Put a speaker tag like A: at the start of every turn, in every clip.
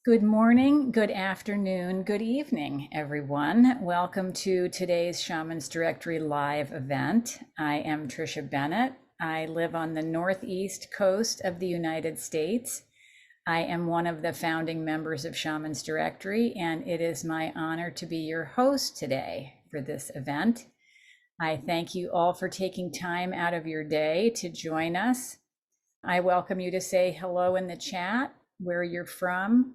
A: Good morning, good afternoon, good evening, everyone. Welcome to today's Shaman's Directory live event. I am Tricia Bennett. I live on the northeast coast of the United States. I am one of the founding members of Shaman's Directory, and it is my honor to be your host today for this event. I thank you all for taking time out of your day to join us. I welcome you to say hello in the chat, where you're from,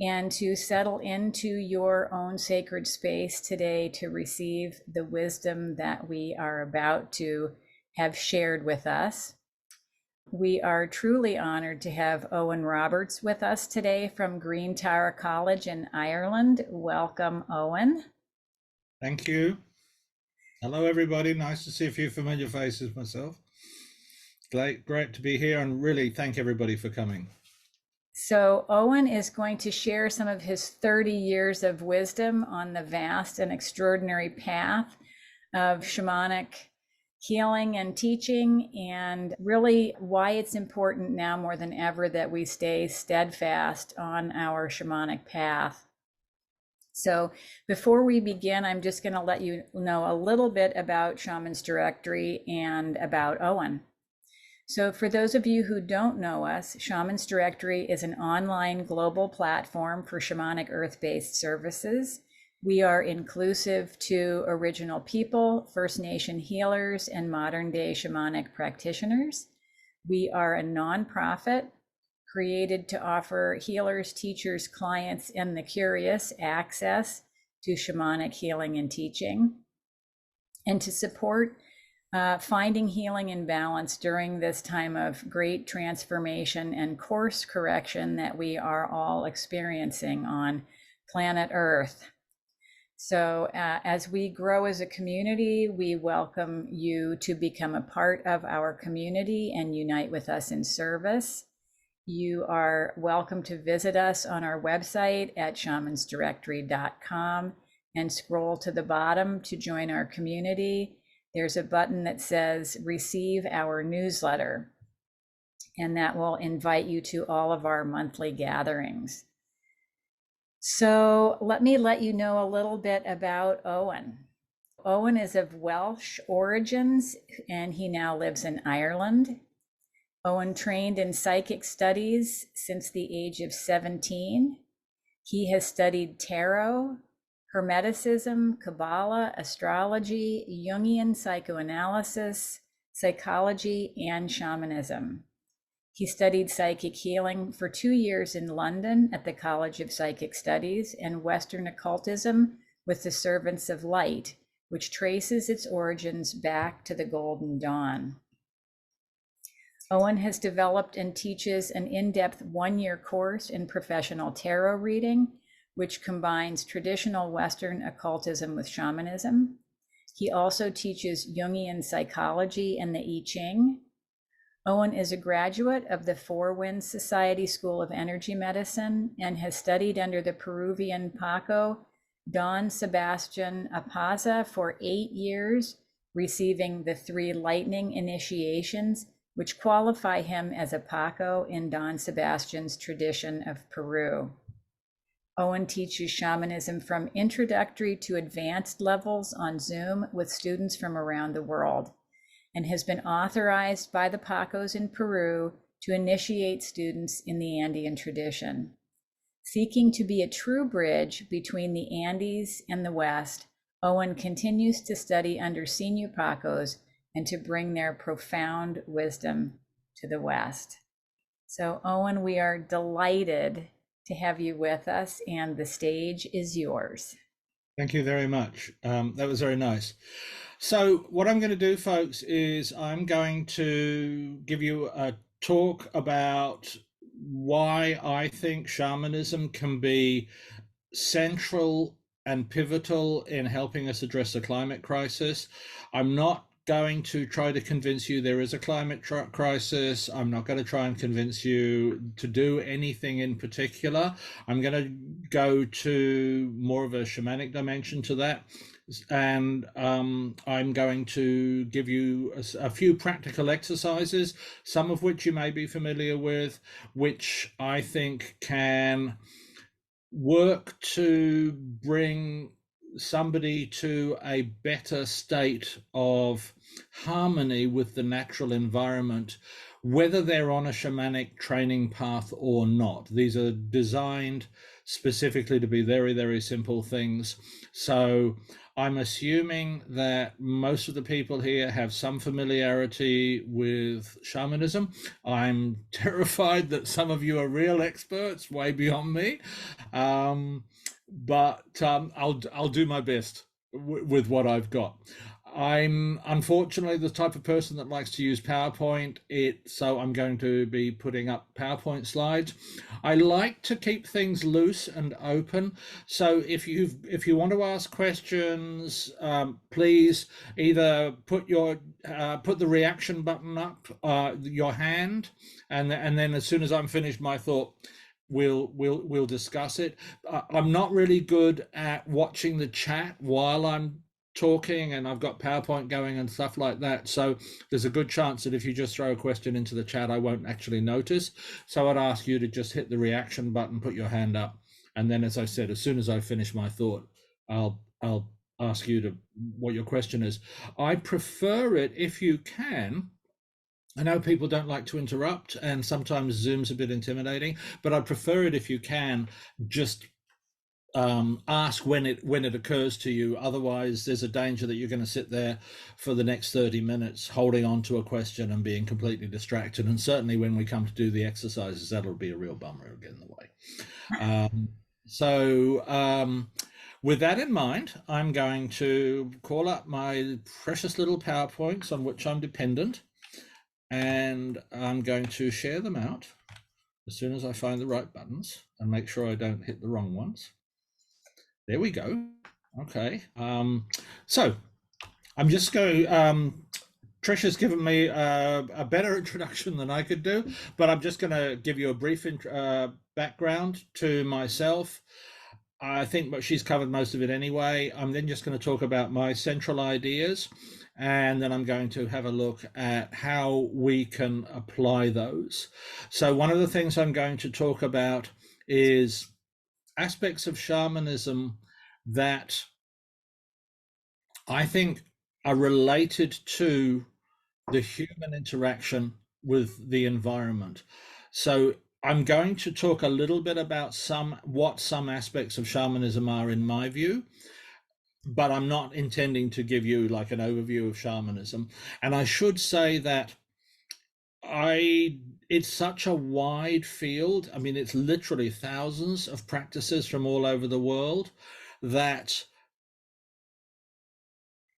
A: and to settle into your own sacred space today to receive the wisdom that we are about to have shared with us. We are truly honored to have Owen Roberts with us today from Green Tara College in Ireland. Welcome, Owen.
B: Thank you. Hello, everybody. Nice to see a few familiar faces myself. Great to be here, and really thank everybody for coming.
A: So Owen is going to share some of his 30 years of wisdom on the vast and extraordinary path of shamanic healing and teaching, and really why it's important now more than ever that we stay steadfast on our shamanic path. So before we begin, I'm just going to let you know a little bit about Shaman's Directory and about Owen. So for those of you who don't know us, Shaman's Directory is an online global platform for shamanic earth-based services. We are inclusive to original people, First Nation healers, and modern-day shamanic practitioners. We are a nonprofit created to offer healers, teachers, clients, and the curious access to shamanic healing and teaching, and to support finding healing and balance during this time of great transformation and course correction that we are all experiencing on planet Earth. So as we grow as a community, we welcome you to become a part of our community and unite with us in service. You are welcome to visit us on our website at shamansdirectory.com and scroll to the bottom to join our community. There's a button that says receive our newsletter, and that will invite you to all of our monthly gatherings. So let me let you know a little bit about Owen. Owen is of Welsh origins, and he now lives in Ireland. Owen trained in psychic studies since the age of 17. He has studied tarot, Hermeticism, Kabbalah, astrology, Jungian psychoanalysis, psychology, and shamanism. He studied psychic healing for 2 years in London at the College of Psychic Studies and Western occultism with the Servants of Light, which traces its origins back to the Golden Dawn. Owen has developed and teaches an in-depth one-year course in professional tarot reading, which combines traditional Western occultism with shamanism. He also teaches Jungian psychology and the I Ching. Owen is a graduate of the Four Winds Society School of Energy Medicine and has studied under the Peruvian Paco Don Sebastian Apaza for 8 years, receiving the 3 lightning initiations, which qualify him as a Paco in Don Sebastian's tradition of Peru. Owen teaches shamanism from introductory to advanced levels on Zoom with students from around the world, and has been authorized by the Pacos in Peru to initiate students in the Andean tradition. Seeking to be a true bridge between the Andes and the West, Owen continues to study under senior Pacos and to bring their profound wisdom to the West. So Owen, we are delighted to have you with us, and the stage is yours.
B: Thank you very much. That was very nice. So what I'm going to do, folks, is I'm going to give you a talk about why I think shamanism can be central and pivotal in helping us address the climate crisis. I'm not going to try to convince you there is a climate crisis. I'm not going to try and convince you to do anything in particular. I'm going to go to more of a shamanic dimension to that. And I'm going to give you a few practical exercises, some of which you may be familiar with, which I think can work to bring somebody to a better state of harmony with the natural environment, whether they're on a shamanic training path or not. These are designed specifically to be very, very simple things. So I'm assuming that most of the people here have some familiarity with shamanism. I'm terrified that some of you are real experts, way beyond me. Um, but I'll do my best with what I've got. I'm unfortunately the type of person that likes to use PowerPoint. So I'm going to be putting up PowerPoint slides. I like to keep things loose and open. So if you want to ask questions, please either put the reaction button up, your hand, and then as soon as I'm finished my thought, we'll discuss it. I'm not really good at watching the chat while I'm talking, and I've got PowerPoint going and stuff like that. So there's a good chance that if you just throw a question into the chat, I won't actually notice. So I'd ask you to just hit the reaction button, put your hand up, and then, as I said, as soon as I finish my thought, I'll ask you to what your question is. I prefer it if you can. I know people don't like to interrupt, and sometimes Zoom's a bit intimidating, but I prefer it if you can just ask when it occurs to you. Otherwise, there's a danger that you're going to sit there for the next 30 minutes holding on to a question and being completely distracted. And certainly when we come to do the exercises, that'll be a real bummer. It'll get in the way. With that in mind, I'm going to call up my precious little PowerPoints on which I'm dependent, and I'm going to share them out as soon as I find the right buttons and make sure I don't hit the wrong ones. There we go. Okay. So I'm just going. Trisha's given me a better introduction than I could do, but I'm just going to give you a brief background to myself. I think she's covered most of it anyway. I'm then just going to talk about my central ideas, and then I'm going to have a look at how we can apply those. So one of the things I'm going to talk about is aspects of shamanism that I think are related to the human interaction with the environment. So I'm going to talk a little bit about what some aspects of shamanism are in my view, but I'm not intending to give you like an overview of shamanism. And I should say that it's such a wide field. I mean, it's literally thousands of practices from all over the world that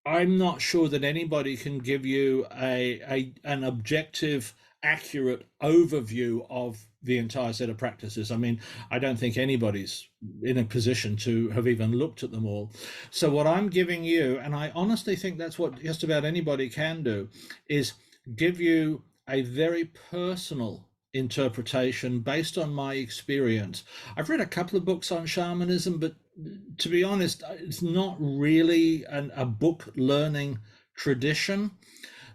B: I'm not sure that anybody can give you an objective, accurate overview of the entire set of practices. I mean, I don't think anybody's in a position to have even looked at them all. So what I'm giving you, and I honestly think that's what just about anybody can do, is give you a very personal interpretation based on my experience. I've read a couple of books on shamanism, but to be honest, it's not really a book learning tradition.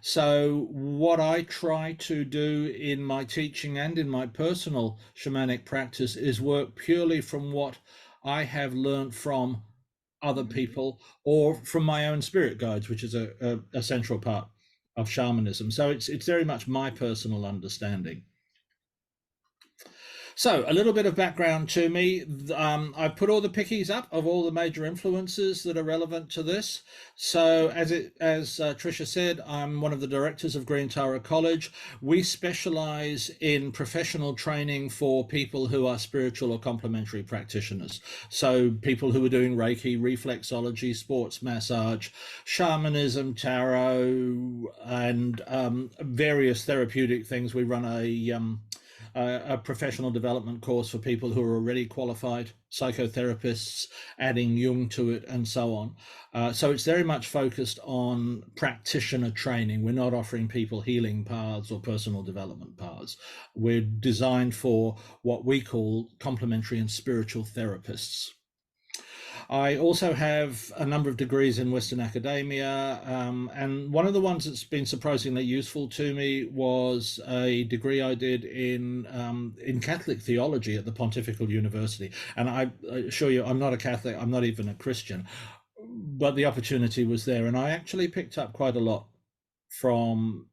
B: So what I try to do in my teaching and in my personal shamanic practice is work purely from what I have learned from other people or from my own spirit guides, which is a central part of shamanism. So it's very much my personal understanding. So a little bit of background to me. I've put all the pickies up of all the major influences that are relevant to this. So as Tricia said, I'm one of the directors of Green Tara College. We specialize in professional training for people who are spiritual or complementary practitioners. So people who are doing Reiki, reflexology, sports massage, shamanism, tarot, and various therapeutic things. We run a professional development course for people who are already qualified psychotherapists, adding Jung to it, and so on. So it's very much focused on practitioner training. We're not offering people healing paths or personal development paths. We're designed for what we call complementary and spiritual therapists. I also have a number of degrees in Western academia, and one of the ones that's been surprisingly useful to me was a degree I did in Catholic theology at the Pontifical University. And I assure you, I'm not a Catholic, I'm not even a Christian, but the opportunity was there, and I actually picked up quite a lot from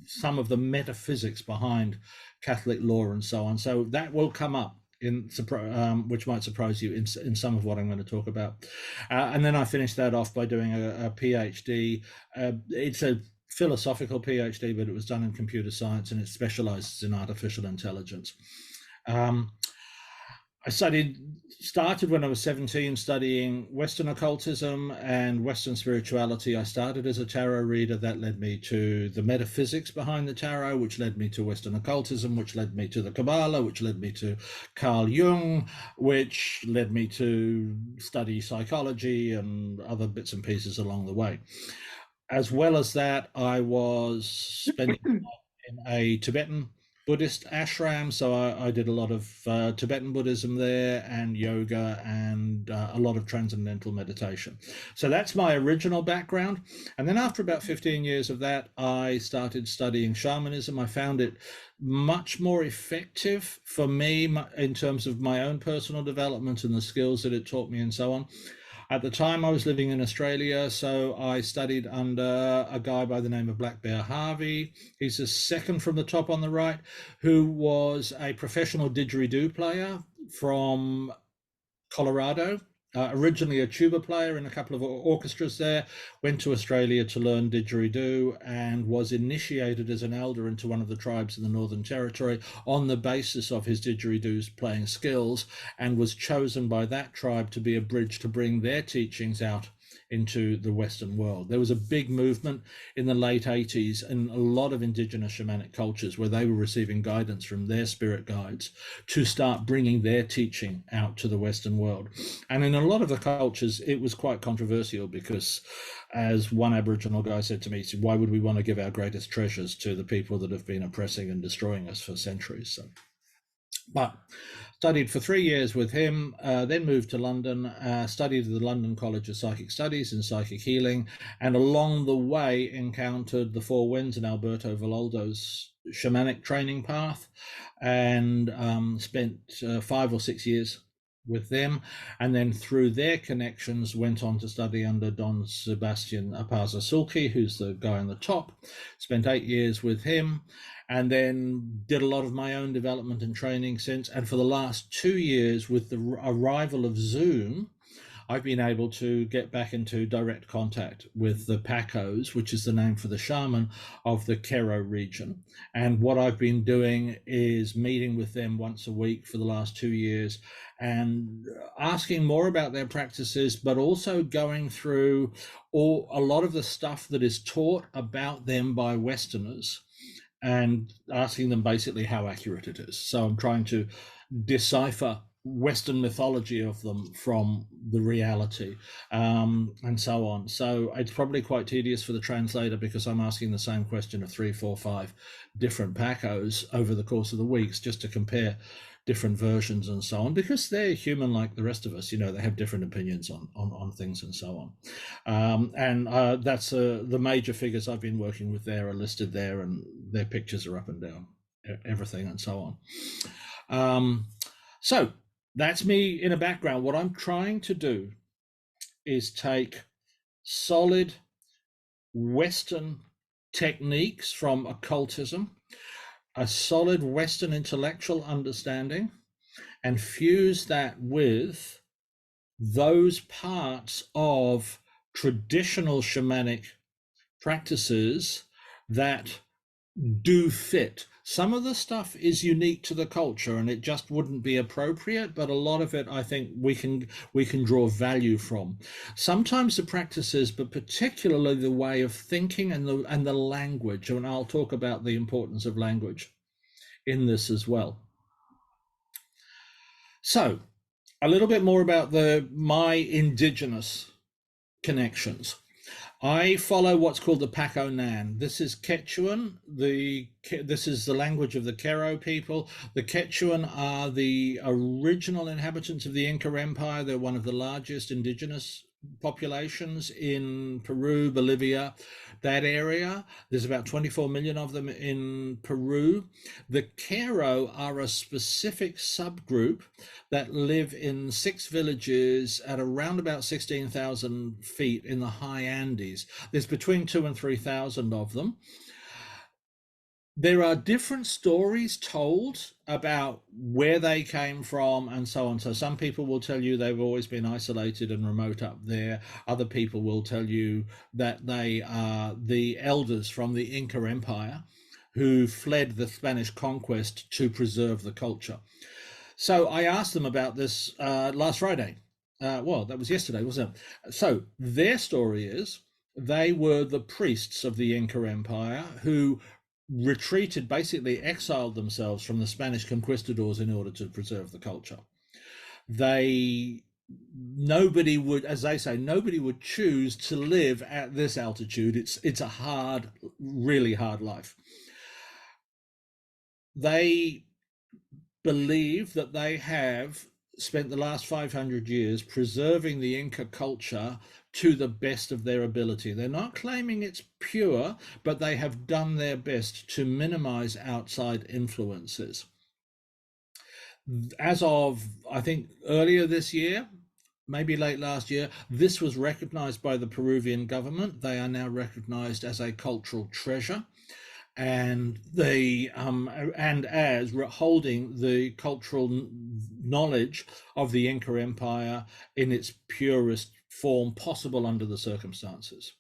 B: some of the metaphysics behind Catholic law and so on. So that will come up in which might surprise you in some of what I'm going to talk about. And then I finished that off by doing a PhD. It's a philosophical PhD, but it was done in computer science and it specializes in artificial intelligence. I started when I was 17 studying Western occultism and Western spirituality. I started as a tarot reader. That led me to the metaphysics behind the tarot, which led me to Western occultism, which led me to the Kabbalah, which led me to Carl Jung, which led me to study psychology and other bits and pieces along the way. As well as that, I was spending in a Tibetan Buddhist ashram, so I did a lot of Tibetan Buddhism there and yoga and a lot of transcendental meditation. So that's my original background. And then after about 15 years of that, I started studying shamanism. I found it much more effective for me in terms of my own personal development and the skills that it taught me and so on. At the time, I was living in Australia, so I studied under a guy by the name of Black Bear Harvey. He's the second from the top on the right, who was a professional didgeridoo player from Colorado. Originally a tuba player in a couple of orchestras there, went to Australia to learn didgeridoo and was initiated as an elder into one of the tribes in the Northern Territory on the basis of his didgeridoo's playing skills, and was chosen by that tribe to be a bridge to bring their teachings out into the Western world. There was a big movement in the late 80s in a lot of indigenous shamanic cultures where they were receiving guidance from their spirit guides to start bringing their teaching out to the Western world. And in a lot of the cultures, it was quite controversial because, as one Aboriginal guy said to me, why would we want to give our greatest treasures to the people that have been oppressing and destroying us for centuries? So, but studied for 3 years with him, then moved to London, studied at the London College of Psychic Studies in psychic healing, and along the way encountered the Four Winds and Alberto Villoldo's shamanic training path, and spent 5 or 6 years with them, and then through their connections went on to study under Don Sebastian Apaza Sulki, who's the guy on the top. Spent 8 years with him, and then did a lot of my own development and training since. And for the last 2 years, with the arrival of Zoom, I've been able to get back into direct contact with the Pacos, which is the name for the shaman of the Kero region. And what I've been doing is meeting with them once a week for the last 2 years and asking more about their practices, but also going through a lot of the stuff that is taught about them by Westerners and asking them basically how accurate it is. So I'm trying to decipher Western mythology of them from the reality, and so on. So it's probably quite tedious for the translator because I'm asking the same question of 3, 4, 5 different Pacos over the course of the weeks just to compare different versions and so on, because they're human like the rest of us. You know, they have different opinions on things and so on. And that's the major figures I've been working with there are listed there, and their pictures are up and down, everything and so on. So that's me in a background. What I'm trying to do is take solid Western techniques from occultism, a solid Western intellectual understanding, and fuse that with those parts of traditional shamanic practices that do fit. Some of the stuff is unique to the culture and it just wouldn't be appropriate, but a lot of it I think we can draw value from. Sometimes the practices, but particularly the way of thinking and the language, and I'll talk about the importance of language in this as well. So a little bit more about my indigenous connections. I follow what's called the Paco Nan. This is Quechuan. This is the language of the Quero people. The Quechuan are the original inhabitants of the Inca Empire. They're one of the largest indigenous populations in Peru, Bolivia, that area. There's about 24 million of them in Peru. The Quero are a specific subgroup that live in 6 villages at around about 16,000 feet in the high Andes. There's between 2 and 3,000 of them. There are different stories told about where they came from and so on. So some people will tell you they've always been isolated and remote up there. Other people will tell you that they are the elders from the Inca Empire who fled the Spanish conquest to preserve the culture. So I asked them about this last Friday. Well, that was yesterday, wasn't it? So their story is they were the priests of the Inca Empire who retreated, basically exiled themselves from the Spanish conquistadors in order to preserve the culture. Nobody would, as they say, nobody would choose to live at this altitude. It's a hard, really hard life. They believe that they have spent the last 500 years preserving the Inca culture to the best of their ability. They're not claiming it's pure, but they have done their best to minimize outside influences. As of, I think, earlier this year, maybe late last year, this was recognized by the Peruvian government. They are now recognized as a cultural treasure, and as holding the cultural knowledge of the Inca Empire in its purest form possible under the circumstances.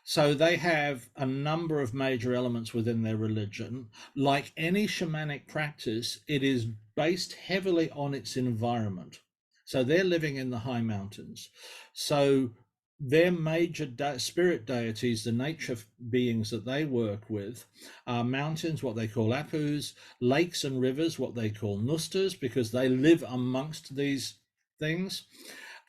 B: So they have a number of major elements within their religion. Like any shamanic practice, it is based heavily on its environment. So they're living in the high mountains. So their major spirit deities, the nature beings that they work with, are mountains, what they call apus, lakes and rivers, what they call nustas, because they live amongst these things.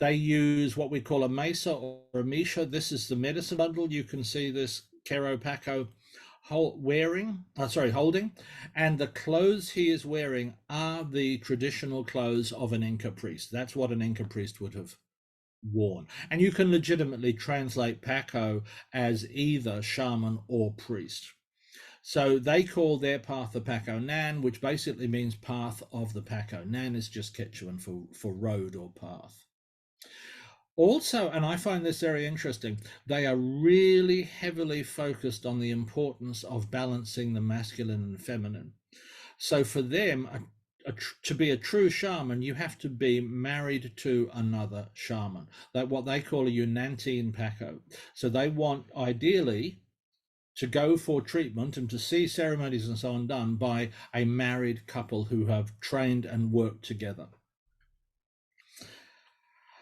B: They use what we call a mesa or a misha. This is the medicine bundle. You can see this Quero Paco holding, and the clothes he is wearing are the traditional clothes of an Inca priest. That's what an Inca priest would have worn. And you can legitimately translate Paco as either shaman or priest. So they call their path the Paco Nan, which basically means path of the Paco. Nan is just Quechuan for road or path. Also, and I find this very interesting, they are really heavily focused on the importance of balancing the masculine and feminine. So for them, to be a true shaman, you have to be married to another shaman, like what they call a Unantine Paco. So they want, ideally, to go for treatment and to see ceremonies and so on done by a married couple who have trained and worked together.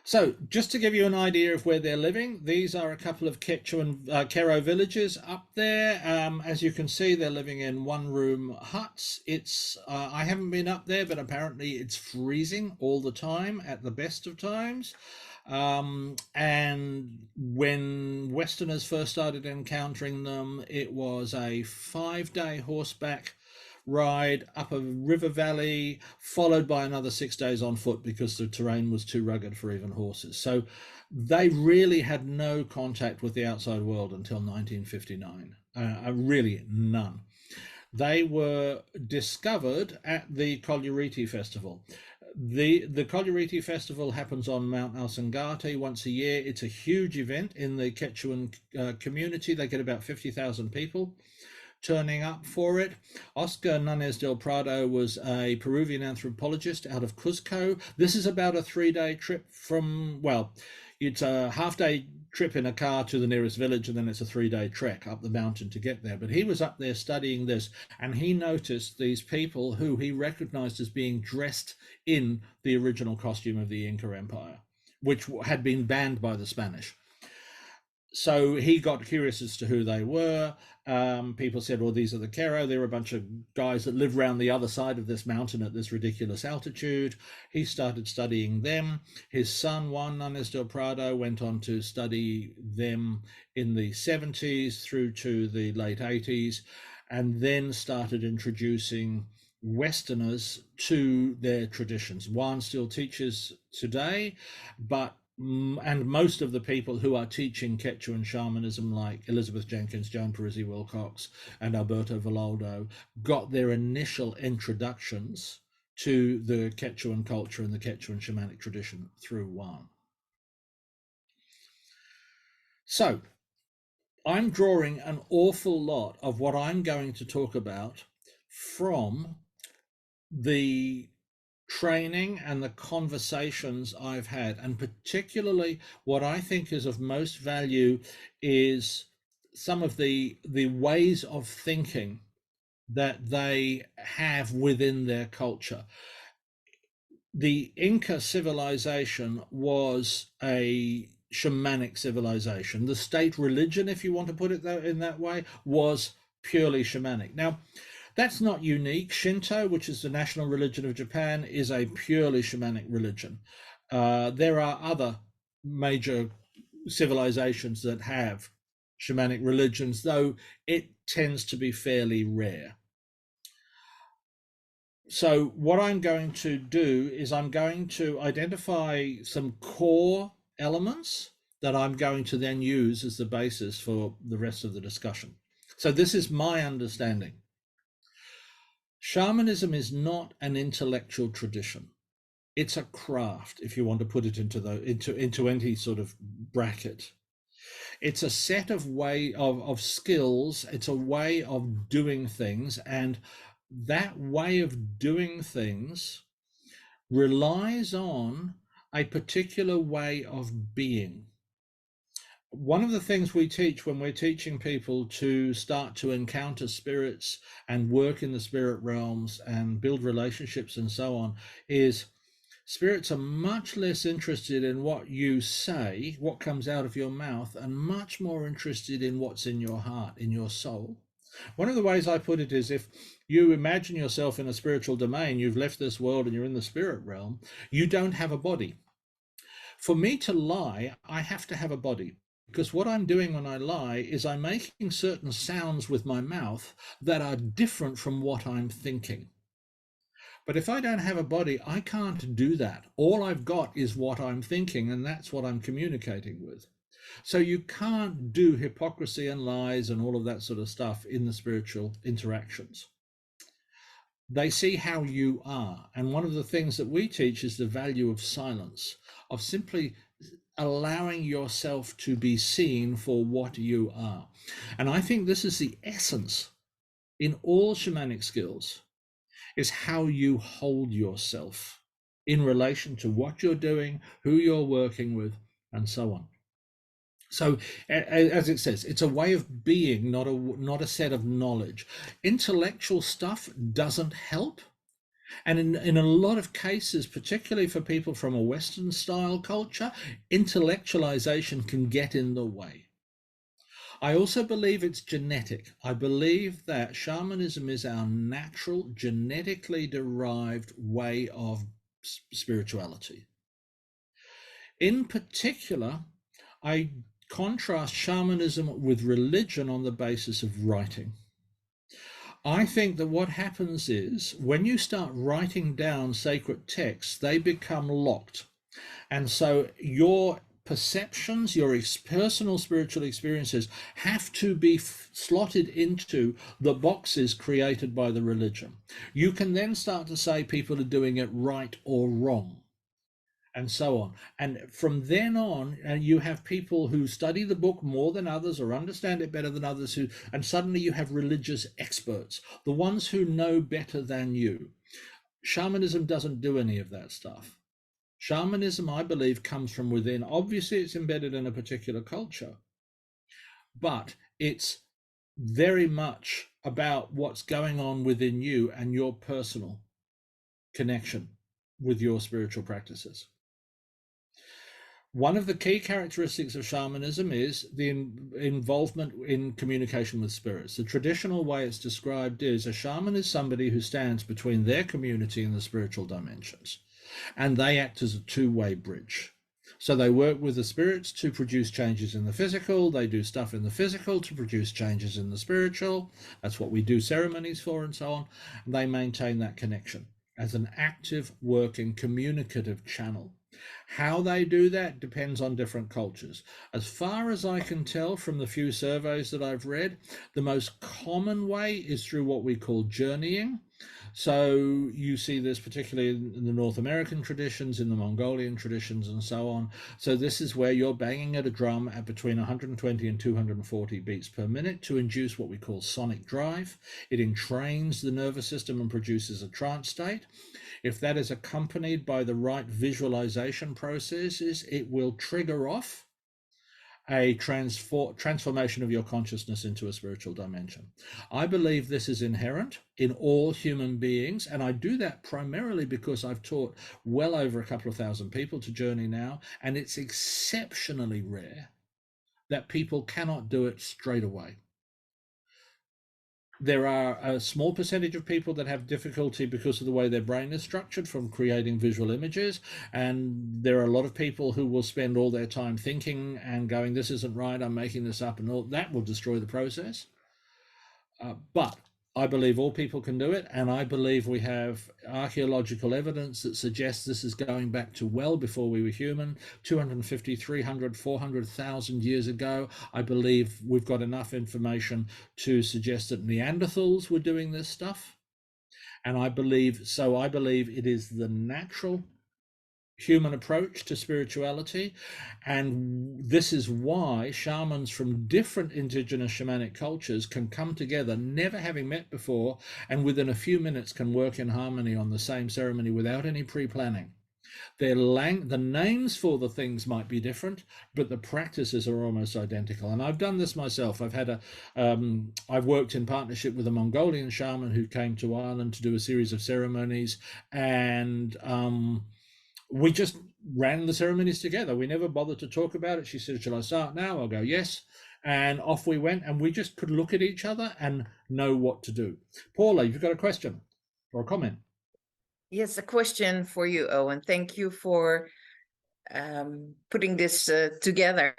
B: So just to give you an idea of where they're living, these are a couple of Quechuan Quero villages up there. As you can see, they're living in one-room huts. I haven't been up there, but apparently it's freezing all the time at the best of times. And when Westerners first started encountering them, it was a 5-day horseback ride up a river valley, followed by another 6 days on foot because the terrain was too rugged for even horses. So they really had no contact with the outside world until 1959, really none. They were discovered at the Coluriti Festival. The Coluriti Festival happens on Mount Alsangate once a year. It's a huge event in the Quechuan community. They get about 50,000 people turning up for it. Oscar Nunes del Prado was a Peruvian anthropologist out of Cuzco. This is about a 3-day trip it's a half-day trip in a car to the nearest village, and then it's a 3-day trek up the mountain to get there. But he was up there studying this, and he noticed these people who he recognized as being dressed in the original costume of the Inca Empire, which had been banned by the Spanish. So he got curious as to who they were. People said, well, these are the Kero. They're a bunch of guys that live around the other side of this mountain at this ridiculous altitude. He started studying them. His son, Juan Nunes del Prado, went on to study them in the 70s through to the late 80s, and then started introducing Westerners to their traditions. Juan still teaches today, but and most of the people who are teaching Quechuan shamanism, like Elizabeth Jenkins, Joan Parisi Wilcox, and Alberto Vallaldo, got their initial introductions to the Quechuan culture and the Quechuan shamanic tradition through Juan. So I'm drawing an awful lot of what I'm going to talk about from the training and the conversations I've had, and particularly what I think is of most value is some of the ways of thinking that they have within their culture. The Inca civilization was a shamanic civilization. The state religion, if you want to put it in that way, was purely shamanic. Now, that's not unique. Shinto, which is the national religion of Japan, is a purely shamanic religion. There are other major civilizations that have shamanic religions, though it tends to be fairly rare. So what I'm going to do is I'm going to identify some core elements that I'm going to then use as the basis for the rest of the discussion. So this is my understanding. Shamanism is not an intellectual tradition. It's a craft, if you want to put it into any sort of bracket. It's a set of skills. It's a way of doing things, and that way of doing things relies on a particular way of being. One of the things we teach when we're teaching people to start to encounter spirits and work in the spirit realms and build relationships and so on is spirits are much less interested in what you say, what comes out of your mouth, and much more interested in what's in your heart, in your soul. One of the ways I put it is if you imagine yourself in a spiritual domain, you've left this world and you're in the spirit realm, you don't have a body. For me to lie, I have to have a body. Because what I'm doing when I lie is I'm making certain sounds with my mouth that are different from what I'm thinking. But if I don't have a body, I can't do that. All I've got is what I'm thinking, and that's what I'm communicating with. So you can't do hypocrisy and lies and all of that sort of stuff in the spiritual interactions. They see how you are. And one of the things that we teach is the value of silence, of simply allowing yourself to be seen for what you are. And I think this is the essence in all shamanic skills, is how you hold yourself in relation to what you're doing, who you're working with, and so on. So as it says, it's a way of being, not a set of knowledge. Intellectual stuff doesn't help. And in a lot of cases, particularly for people from a Western style culture, intellectualization can get in the way. I also believe it's genetic. I believe that shamanism is our natural, genetically derived way of spirituality. In particular, I contrast shamanism with religion on the basis of writing. I think that what happens is when you start writing down sacred texts, they become locked. And so your perceptions, your personal spiritual experiences have to be slotted into the boxes created by the religion. You can then start to say people are doing it right or wrong, and so on. And from then on, you have people who study the book more than others or understand it better than others, and suddenly you have religious experts, the ones who know better than you. Shamanism doesn't do any of that stuff. Shamanism, I believe, comes from within. Obviously, it's embedded in a particular culture, but it's very much about what's going on within you and your personal connection with your spiritual practices. One of the key characteristics of shamanism is the involvement in communication with spirits. The traditional way it's described is a shaman is somebody who stands between their community and the spiritual dimensions, and they act as a two-way bridge. So they work with the spirits to produce changes in the physical. They do stuff in the physical to produce changes in the spiritual. That's what we do ceremonies for and so on. And they maintain that connection as an active, working, communicative channel. How they do that depends on different cultures. As far as I can tell from the few surveys that I've read, the most common way is through what we call journeying. So you see this particularly in the North American traditions, in the Mongolian traditions, and so on. So this is where you're banging at a drum at between 120 and 240 beats per minute to induce what we call sonic drive. It entrains the nervous system and produces a trance state. If that is accompanied by the right visualization processes, it will trigger off a transformation of your consciousness into a spiritual dimension. I believe this is inherent in all human beings, and I do that primarily because I've taught well over a couple of thousand people to journey now, and it's exceptionally rare that people cannot do it straight away. There are a small percentage of people that have difficulty because of the way their brain is structured from creating visual images. And there are a lot of people who will spend all their time thinking and going, this isn't right, I'm making this up, and all that will destroy the process. But I believe all people can do it, and I believe we have archaeological evidence that suggests this is going back to well before we were human, 250, 300, 400,000 years ago. I believe we've got enough information to suggest that Neanderthals were doing this stuff. And I believe it is the natural human approach to spirituality, and this is why shamans from different indigenous shamanic cultures can come together, never having met before, and within a few minutes can work in harmony on the same ceremony without any pre-planning. The names for the things might be different, but the practices are almost identical. And I've done this myself. I've worked in partnership with a Mongolian shaman who came to Ireland to do a series of ceremonies, and we just ran the ceremonies together. We never bothered to talk about it. She said, shall I start now? I'll go, yes. And off we went, and we just could look at each other and know what to do. Paula, you've got a question or a comment?
C: Yes, a question for you, Owen. Thank you for putting this together.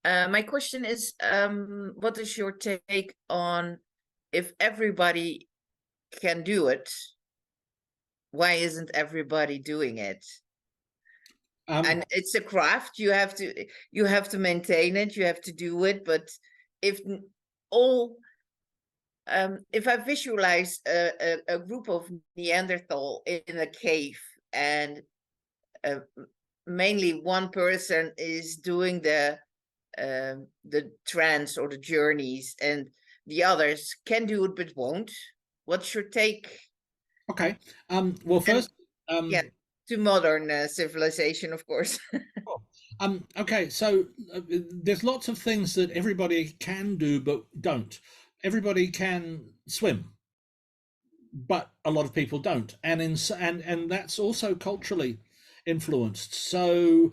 C: My question is, what is your take on if everybody can do it, why isn't everybody doing it? And it's a craft. You have to maintain it. You have to do it. But if if I visualize a group of Neanderthal in a cave, and mainly one person is doing the trance or the journeys, and the others can do it but won't. What's your take?
B: Okay. Well, first,
C: yeah, to modern civilization, of course.
B: Okay, so there's lots of things that everybody can do but don't. Everybody can swim, but a lot of people don't, and that's also culturally influenced. So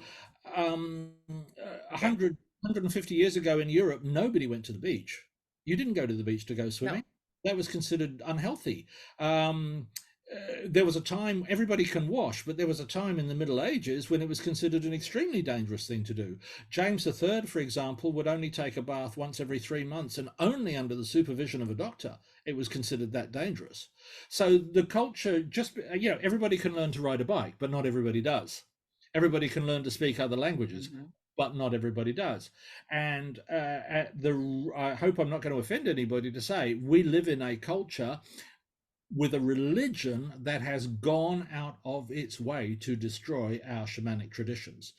B: 150 years ago in Europe, nobody went to the beach. You didn't go to the beach to go swimming. No. That was considered unhealthy. There was a time everybody can wash, but there was a time in the Middle Ages when it was considered an extremely dangerous thing to do. James III, for example, would only take a bath once every 3 months, and only under the supervision of a doctor. It was considered that dangerous. So the culture everybody can learn to ride a bike, but not everybody does. Everybody can learn to speak other languages, but not everybody does. And I hope I'm not going to offend anybody to say we live in a culture with a religion that has gone out of its way to destroy our shamanic traditions.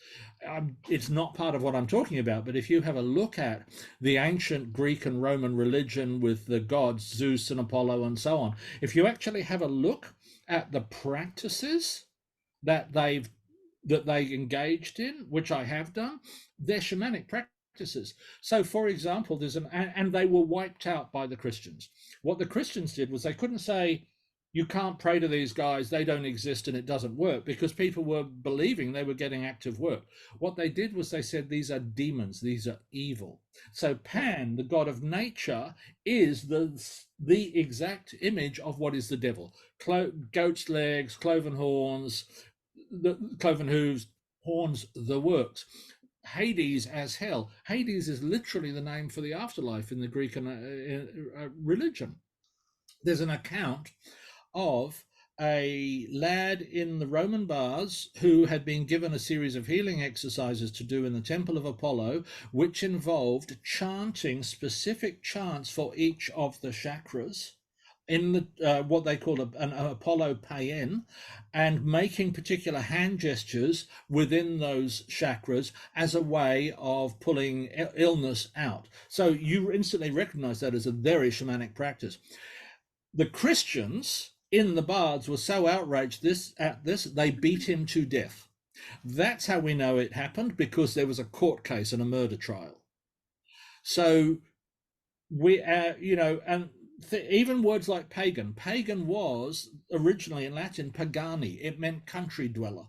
B: It's not part of what I'm talking about, but if you have a look at the ancient Greek and Roman religion with the gods, Zeus and Apollo and so on, if you actually have a look at the practices that they engaged in, which I have done, they're shamanic practices. So, for example, and they were wiped out by the Christians. What the Christians did was they couldn't say, you can't pray to these guys, they don't exist and it doesn't work, because people were believing they were getting active work. What they did was they said these are demons, these are evil. So Pan, the god of nature, is the exact image of what is the devil. Goat's legs, cloven horns, the cloven hooves, horns, the works. Hades as hell. Hades is literally the name for the afterlife in the Greek religion. There's an account of a lad in the Roman baths who had been given a series of healing exercises to do in the Temple of Apollo, which involved chanting specific chants for each of the chakras in the what they call an Apollo paean, and making particular hand gestures within those chakras as a way of pulling illness out. So you instantly recognize that as a very shamanic practice. The Christians in the baths were so outraged at this, they beat him to death. That's how we know it happened, because there was a court case and a murder trial. So we, and even words like pagan. Pagan was originally in Latin pagani. It meant country dweller.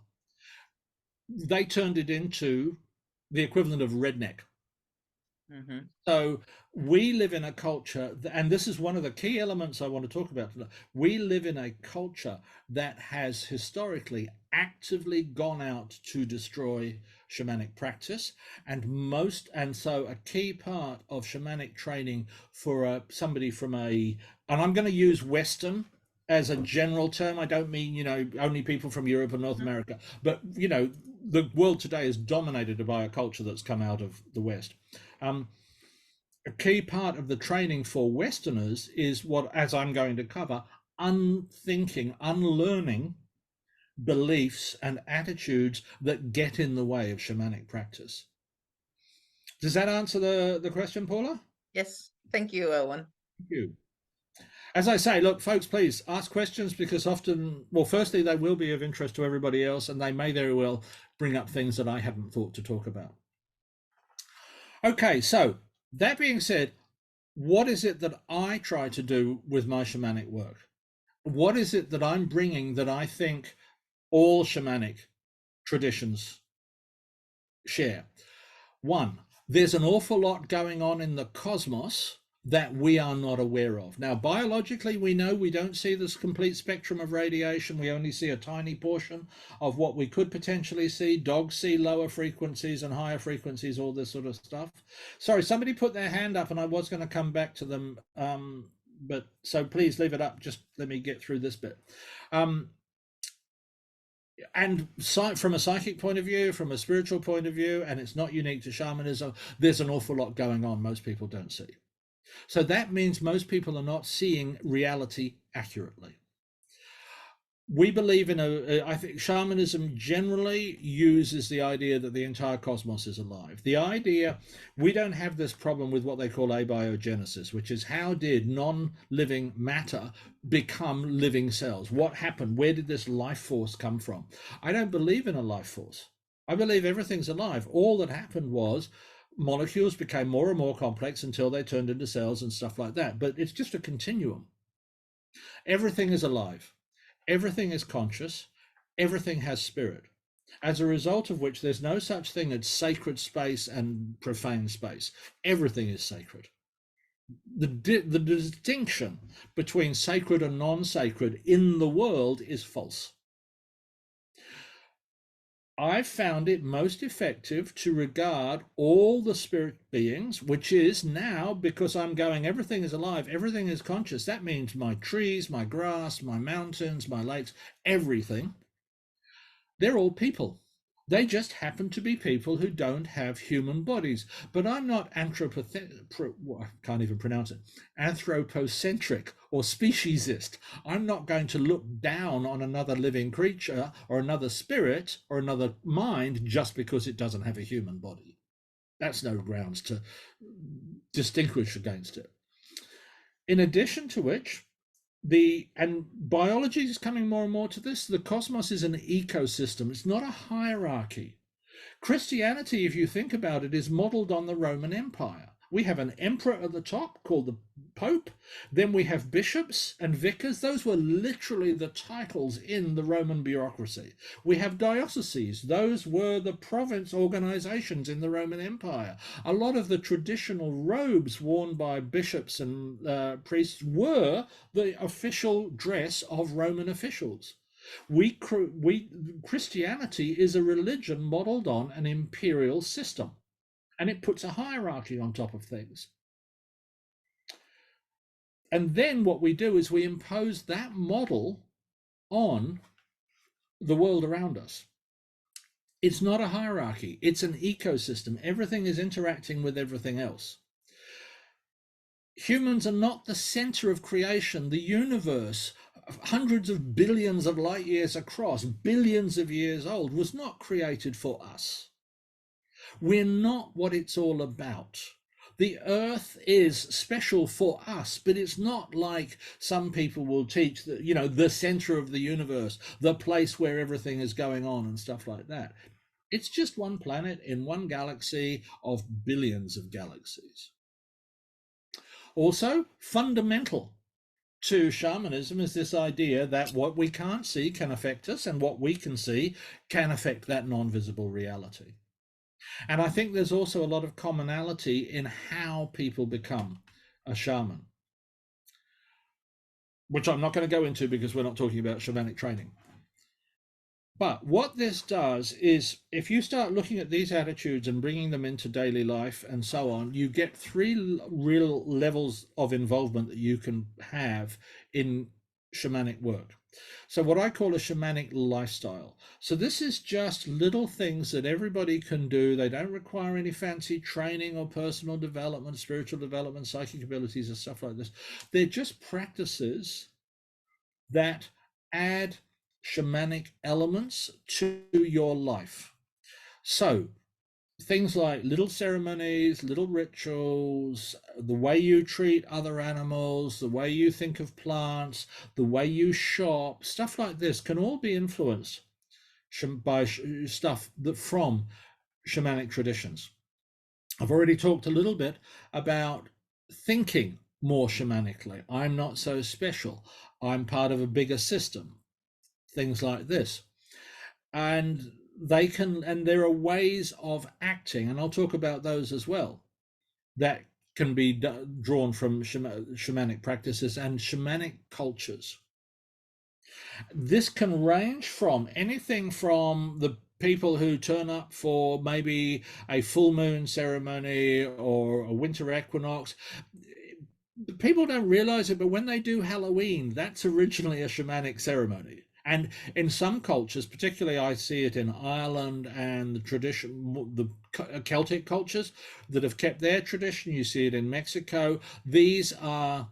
B: They turned it into the equivalent of redneck. Mm-hmm. So we live in a culture, and this is one of the key elements I want to talk about today. We live in a culture that has historically actively gone out to destroy shamanic practice, and so a key part of shamanic training for somebody from and I'm going to use Western as a general term. I don't mean, only people from Europe or North America, but, the world today is dominated by a culture that's come out of the West. A key part of the training for Westerners is what, as I'm going to cover, unthinking, unlearning beliefs and attitudes that get in the way of shamanic practice. Does that answer the question, Paula?
C: Yes, thank you, Owen.
B: Thank you. As I say, look, folks, please ask questions, because often, well, firstly, they will be of interest to everybody else, and they may very well bring up things that I haven't thought to talk about. Okay, so that being said, what is it that I try to do with my shamanic work? What is it that I'm bringing that I think all shamanic traditions share? One, there's an awful lot going on in the cosmos that we are not aware of. Now, biologically, we know we don't see this complete spectrum of radiation. We only see a tiny portion of what we could potentially see. Dogs see lower frequencies and higher frequencies, all this sort of stuff. Sorry, somebody put their hand up and I was going to come back to them, but so please leave it up. Just let me get through this bit. And from a psychic point of view, from a spiritual point of view, and it's not unique to shamanism, there's an awful lot going on most people don't see. So that means most people are not seeing reality accurately. We believe in I think shamanism generally uses the idea that the entire cosmos is alive. The idea, we don't have this problem with what they call abiogenesis, which is how did non-living matter become living cells? What happened? Where did this life force come from? I don't believe in a life force. I believe everything's alive. All that happened was molecules became more and more complex until they turned into cells and stuff like that. But it's just a continuum. Everything is alive. Everything is conscious. Everything has spirit. As a result of which, there's no such thing as sacred space and profane space. Everything is sacred. The distinction between sacred and non-sacred in the world is false. I've found it most effective to regard all the spirit beings, which is now, because I'm going, everything is alive, everything is conscious. That means my trees, my grass, my mountains, my lakes, everything. They're all people. They just happen to be people who don't have human bodies. But I'm not I can't even pronounce it, anthropocentric or speciesist. I'm not going to look down on another living creature or another spirit or another mind just because it doesn't have a human body. That's no grounds to distinguish against it. In addition to which, and biology is coming more and more to this, the cosmos is an ecosystem. It's not a hierarchy. Christianity, if you think about it, is modeled on the Roman Empire. We have an emperor at the top called the Pope. Then we have bishops and vicars. Those were literally the titles in the Roman bureaucracy. We have dioceses. Those were the province organizations in the Roman Empire. A lot of the traditional robes worn by bishops and priests were the official dress of Roman officials. Christianity is a religion modeled on an imperial system, and it puts a hierarchy on top of things. And then what we do is we impose that model on the world around us. It's not a hierarchy, it's an ecosystem. Everything is interacting with everything else. Humans are not the center of creation. The universe, hundreds of billions of light years across, billions of years old, was not created for us. We're not what it's all about. The earth is special for us, but it's not like some people will teach that, you know, the center of the universe, the place where everything is going on and stuff like that. It's just one planet in one galaxy of billions of galaxies. Also, fundamental to shamanism is this idea that what we can't see can affect us, and what we can see can affect that non-visible reality. And I think there's also a lot of commonality in how people become a shaman, which I'm not going to go into because we're not talking about shamanic training. But what this does is, if you start looking at these attitudes and bringing them into daily life and so on, you get three real levels of involvement that you can have in shamanic work. So what I call a shamanic lifestyle. So this is just little things that everybody can do. They don't require any fancy training or personal development, spiritual development, psychic abilities and stuff like this. They're just practices that add shamanic elements to your life. So things like little ceremonies, little rituals, the way you treat other animals, the way you think of plants, the way you shop, stuff like this can all be influenced by stuff from shamanic traditions. I've already talked a little bit about thinking more shamanically. I'm not so special. I'm part of a bigger system. Things like this. And there are ways of acting, and I'll talk about those as well, that can be drawn from shamanic practices and shamanic cultures. This can range from anything from the people who turn up for maybe a full moon ceremony or a winter equinox. People don't realize it, but when they do Halloween, that's originally a shamanic ceremony. And in some cultures, particularly I see it in Ireland and the Celtic cultures that have kept their tradition, you see it in Mexico. These are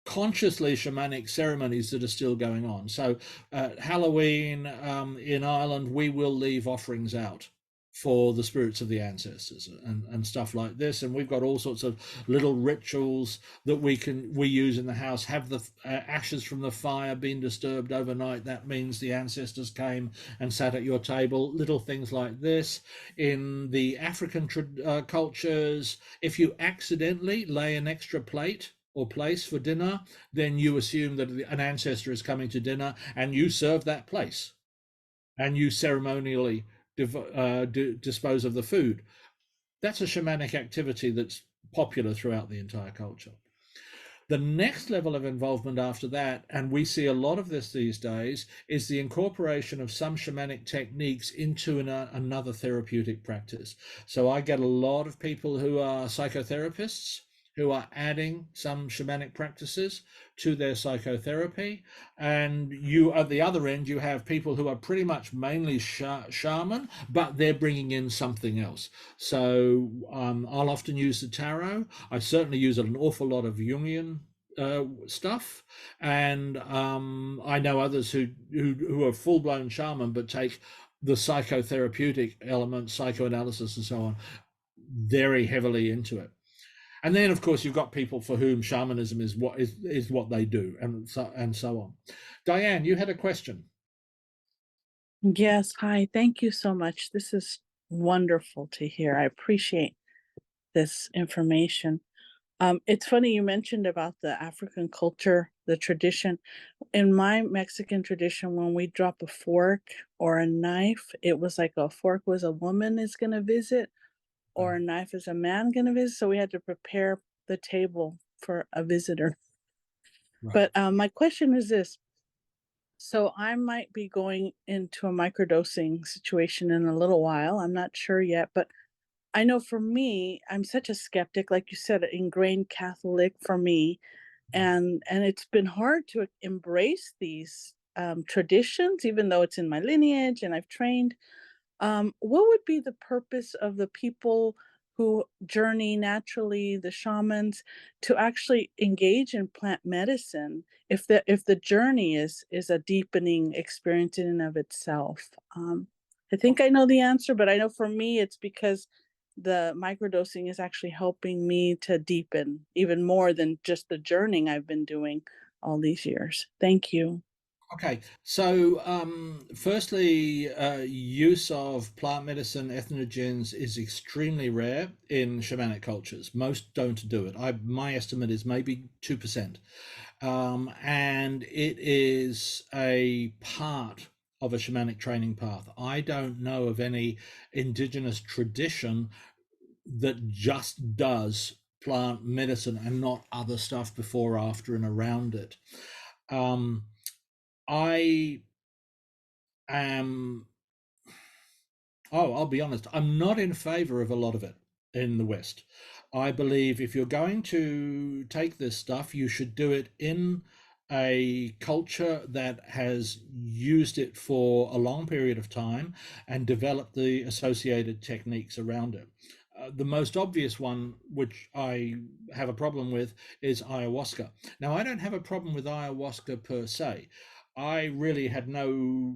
B: consciously shamanic ceremonies that are still going on. So Halloween in Ireland, we will leave offerings out for the spirits of the ancestors and stuff like this, and we've got all sorts of little rituals that we use in the house. Have the ashes from the fire been disturbed overnight? That means the ancestors came and sat at your table. Little things like this. In the African cultures, if you accidentally lay an extra plate or place for dinner, then you assume that an ancestor is coming to dinner, and you serve that place, and you ceremonially dispose of the food. That's a shamanic activity that's popular throughout the entire culture. The next level of involvement after that, and we see a lot of this these days, is the incorporation of some shamanic techniques into another therapeutic practice. So I get a lot of people who are psychotherapists who are adding some shamanic practices to their psychotherapy. And you, at the other end, you have people who are pretty much mainly shaman, but they're bringing in something else. So I'll often use the tarot. I certainly use an awful lot of Jungian stuff, and I know others who are full-blown shaman but take the psychotherapeutic element, psychoanalysis and so on, very heavily into it. And then, of course, you've got people for whom shamanism is what they do, and so on. Diane, you had a question.
D: Yes, hi. Thank you so much. This is wonderful to hear. I appreciate this information. It's funny you mentioned about the African culture, the tradition. In my Mexican tradition, when we drop a fork or a knife, it was like a fork was a woman is going to visit, or a knife is a man going to visit. So we had to prepare the table for a visitor.
B: Right.
D: But my question is this. So I might be going into a microdosing situation in a little while. I'm not sure yet, but I know for me, I'm such a skeptic, like you said, ingrained Catholic for me, and it's been hard to embrace these traditions, even though it's in my lineage and I've trained. What would be the purpose of the people who journey naturally, the shamans, to actually engage in plant medicine if the journey is a deepening experience in and of itself? I think I know the answer, but I know for me it's because the microdosing is actually helping me to deepen even more than just the journeying I've been doing all these years. Thank you.
B: Okay, so firstly, use of plant medicine entheogens is extremely rare in shamanic cultures. Most don't do it. My estimate is maybe 2%. And it is a part of a shamanic training path. I don't know of any indigenous tradition that just does plant medicine and not other stuff before, after, and around it. I am, I'll be honest, I'm not in favor of a lot of it in the West. I believe if you're going to take this stuff, you should do it in a culture that has used it for a long period of time and developed the associated techniques around it. The most obvious one, which I have a problem with, is ayahuasca. Now, I don't have a problem with ayahuasca per se. I really had no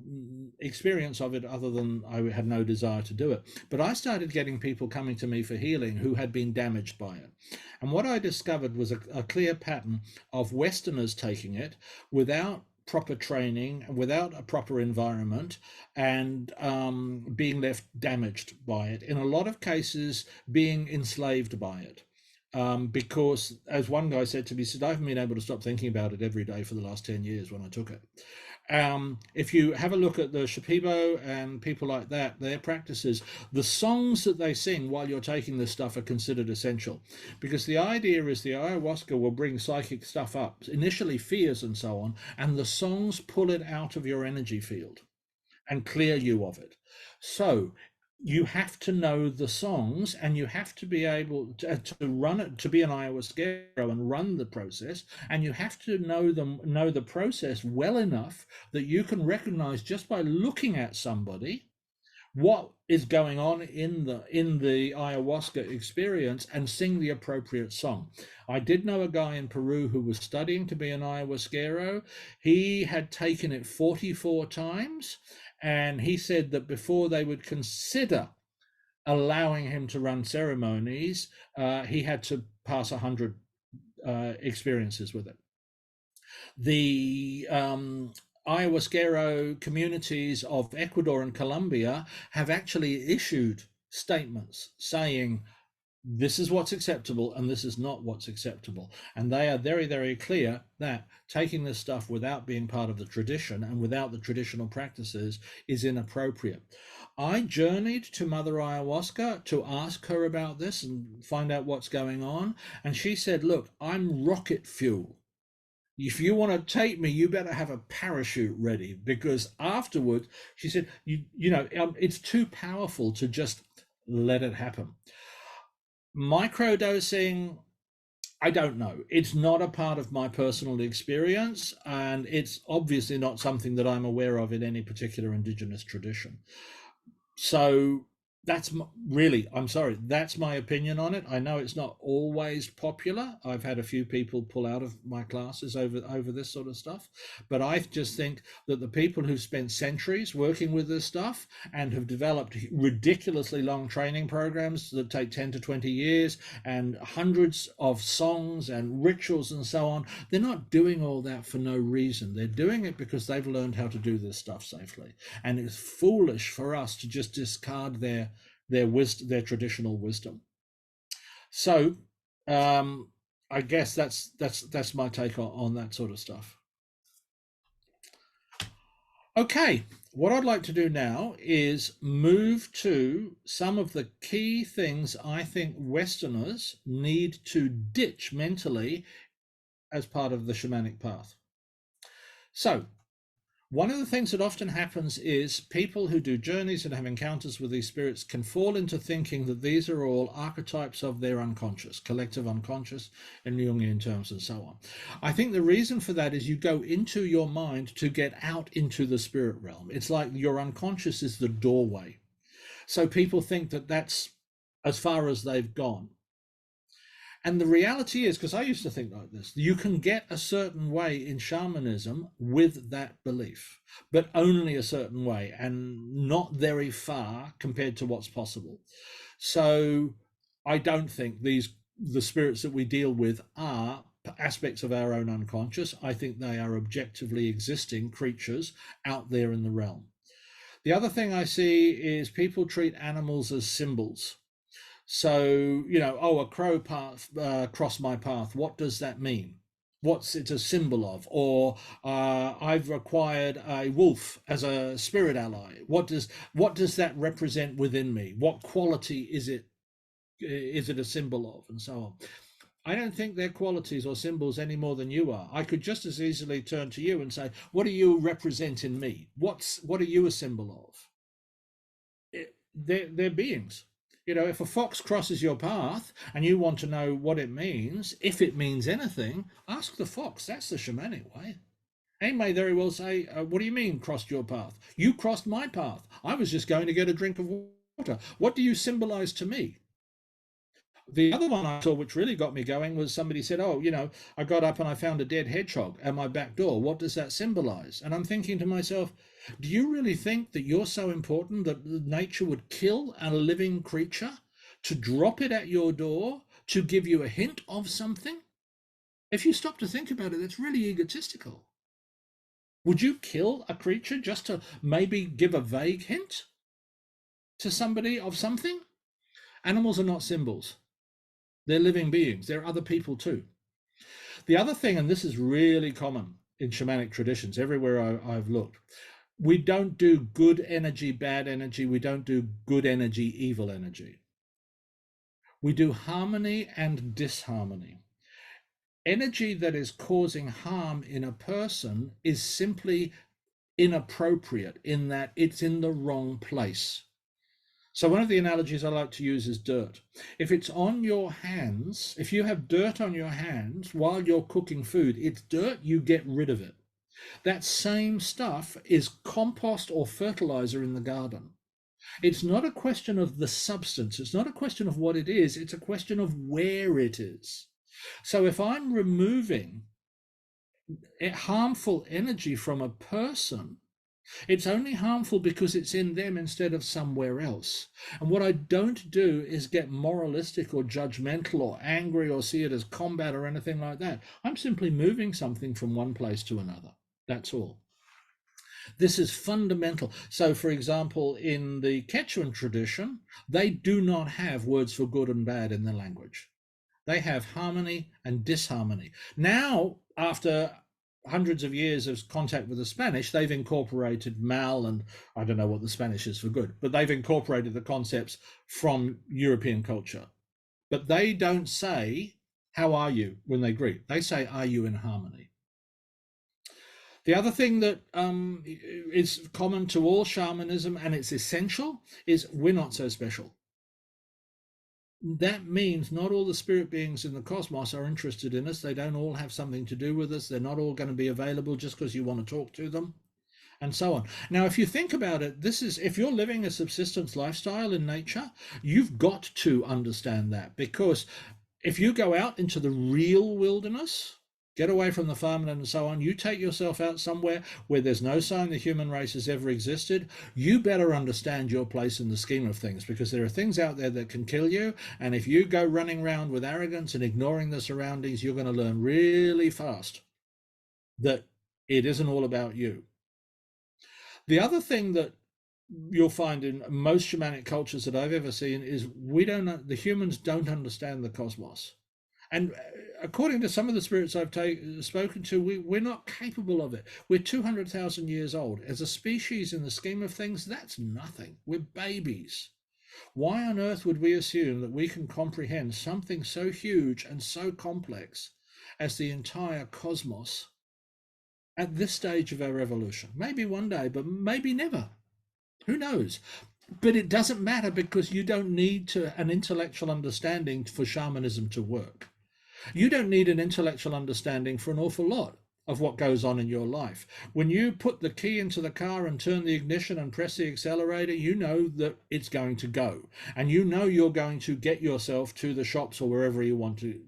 B: experience of it other than I had no desire to do it. But I started getting people coming to me for healing who had been damaged by it. And what I discovered was a clear pattern of Westerners taking it without proper training, without a proper environment, and being left damaged by it. In a lot of cases, being enslaved by it. Because, as one guy said to me, he said, I haven't been able to stop thinking about it every day for the last 10 years when I took it. If you have a look at the Shipibo and people like that, their practices, the songs that they sing while you're taking this stuff are considered essential. Because the idea is the ayahuasca will bring psychic stuff up, initially fears and so on, and the songs pull it out of your energy field and clear you of it. So you have to know the songs, and you have to be able to run it, to be an ayahuasquero and run the process, and you have to know the process well enough that you can recognize just by looking at somebody what is going on in the ayahuasca experience and sing the appropriate song. I did know a guy in Peru who was studying to be an ayahuasquero. He had taken it 44 times, and he said that before they would consider allowing him to run ceremonies, he had to pass 100 experiences with it. The ayahuasquero communities of Ecuador and Colombia have actually issued statements saying this is what's acceptable and this is not what's acceptable. And they are very, very clear that taking this stuff without being part of the tradition and without the traditional practices is inappropriate. I journeyed to Mother Ayahuasca to ask her about this and find out what's going on. And she said, look, I'm rocket fuel. If you want to take me, you better have a parachute ready, because afterwards, she said, it's too powerful to just let it happen. Microdosing, I don't know. It's not a part of my personal experience, and it's obviously not something that I'm aware of in any particular indigenous tradition. So that's I'm sorry, that's my opinion on it. I know it's not always popular. I've had a few people pull out of my classes over this sort of stuff, but I just think that the people who've spent centuries working with this stuff and have developed ridiculously long training programs that take 10 to 20 years and hundreds of songs and rituals and so on, they're not doing all that for no reason. They're doing it because they've learned how to do this stuff safely, and it's foolish for us to just discard their wisdom, their traditional wisdom. So I guess that's my take on that sort of stuff. Okay, what I'd like to do now is move to some of the key things I think Westerners need to ditch mentally as part of the shamanic path. So, one of the things that often happens is people who do journeys and have encounters with these spirits can fall into thinking that these are all archetypes of their unconscious, collective unconscious in Jungian terms and so on. I think the reason for that is you go into your mind to get out into the spirit realm. It's like your unconscious is the doorway. So people think that that's as far as they've gone. And the reality is, because I used to think like this, you can get a certain way in shamanism with that belief, but only a certain way and not very far compared to what's possible. So I don't think the spirits that we deal with are aspects of our own unconscious. I think they are objectively existing creatures out there in the realm. The other thing I see is people treat animals as symbols. So, a crow crossed my path. What does that mean? What's it a symbol of? Or I've acquired a wolf as a spirit ally. What does that represent within me? What quality is it a symbol of? And so on. I don't think they're qualities or symbols any more than you are. I could just as easily turn to you and say, what do you represent in me? What are you a symbol of? They're beings. If a fox crosses your path and you want to know what it means, if it means anything, ask the fox. That's the shamanic way. He may very well say, what do you mean crossed your path? You crossed my path. I was just going to get a drink of water. What do you symbolize to me? The other one I saw, which really got me going, was somebody said, I got up and I found a dead hedgehog at my back door. What does that symbolize? And I'm thinking to myself, do you really think that you're so important that nature would kill a living creature to drop it at your door to give you a hint of something? If you stop to think about it, that's really egotistical. Would you kill a creature just to maybe give a vague hint to somebody of something? Animals are not symbols. They're living beings. They're other people too. The other thing, and this is really common in shamanic traditions, everywhere I've looked, we don't do good energy, bad energy. We don't do good energy, evil energy. We do harmony and disharmony. Energy that is causing harm in a person is simply inappropriate in that it's in the wrong place. So one of the analogies I like to use is dirt. If it's on your hands, if you have dirt on your hands while you're cooking food, it's dirt, you get rid of it. That same stuff is compost or fertilizer in the garden. It's not a question of the substance. It's not a question of what it is. It's a question of where it is. So if I'm removing harmful energy from a person, it's only harmful because it's in them instead of somewhere else. And what I don't do is get moralistic or judgmental or angry or see it as combat or anything like that. I'm simply moving something from one place to another. That's all. This is fundamental. So, for example, in the Quechuan tradition, they do not have words for good and bad in their language. They have harmony and disharmony. Now, after hundreds of years of contact with the Spanish, they've incorporated mal, and I don't know what the Spanish is for good, but they've incorporated the concepts from European culture. But they don't say, how are you, when they greet. They say, are you in harmony? The other thing that is common to all shamanism, and it's essential, is we're not so special. That means not all the spirit beings in the cosmos are interested in us. They don't all have something to do with us. They're not all going to be available just because you want to talk to them, and so on. Now, if you think about it, if you're living a subsistence lifestyle in nature, you've got to understand that, because if you go out into the real wilderness, get away from the farmland and so on, you take yourself out somewhere where there's no sign the human race has ever existed, you better understand your place in the scheme of things, because there are things out there that can kill you. And if you go running around with arrogance and ignoring the surroundings, you're going to learn really fast that it isn't all about you. The other thing that you'll find in most shamanic cultures that I've ever seen is the humans don't understand the cosmos. And according to some of the spirits I've spoken to, we're not capable of it. We're 200,000 years old. As a species, in the scheme of things, that's nothing. We're babies. Why on earth would we assume that we can comprehend something so huge and so complex as the entire cosmos at this stage of our evolution? Maybe one day, but maybe never. Who knows? But it doesn't matter, because you don't need an intellectual understanding for shamanism to work. You don't need an intellectual understanding for an awful lot of what goes on in your life. When you put the key into the car and turn the ignition and press the accelerator, you know that it's going to go. And you know you're going to get yourself to the shops or wherever you want to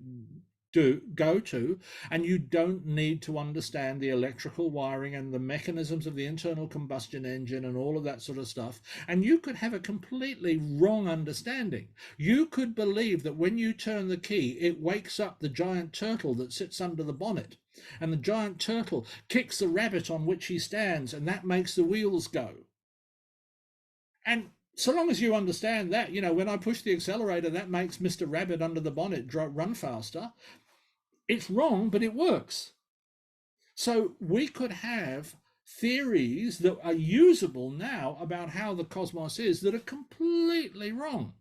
B: go to, and you don't need to understand the electrical wiring and the mechanisms of the internal combustion engine and all of that sort of stuff. And you could have a completely wrong understanding. You could believe that when you turn the key, it wakes up the giant turtle that sits under the bonnet, and the giant turtle kicks the rabbit on which he stands, and that makes the wheels go. And so long as you understand that, when I push the accelerator, that makes Mr. Rabbit under the bonnet run faster. It's wrong, but it works. So we could have theories that are usable now about how the cosmos is that are completely wrong.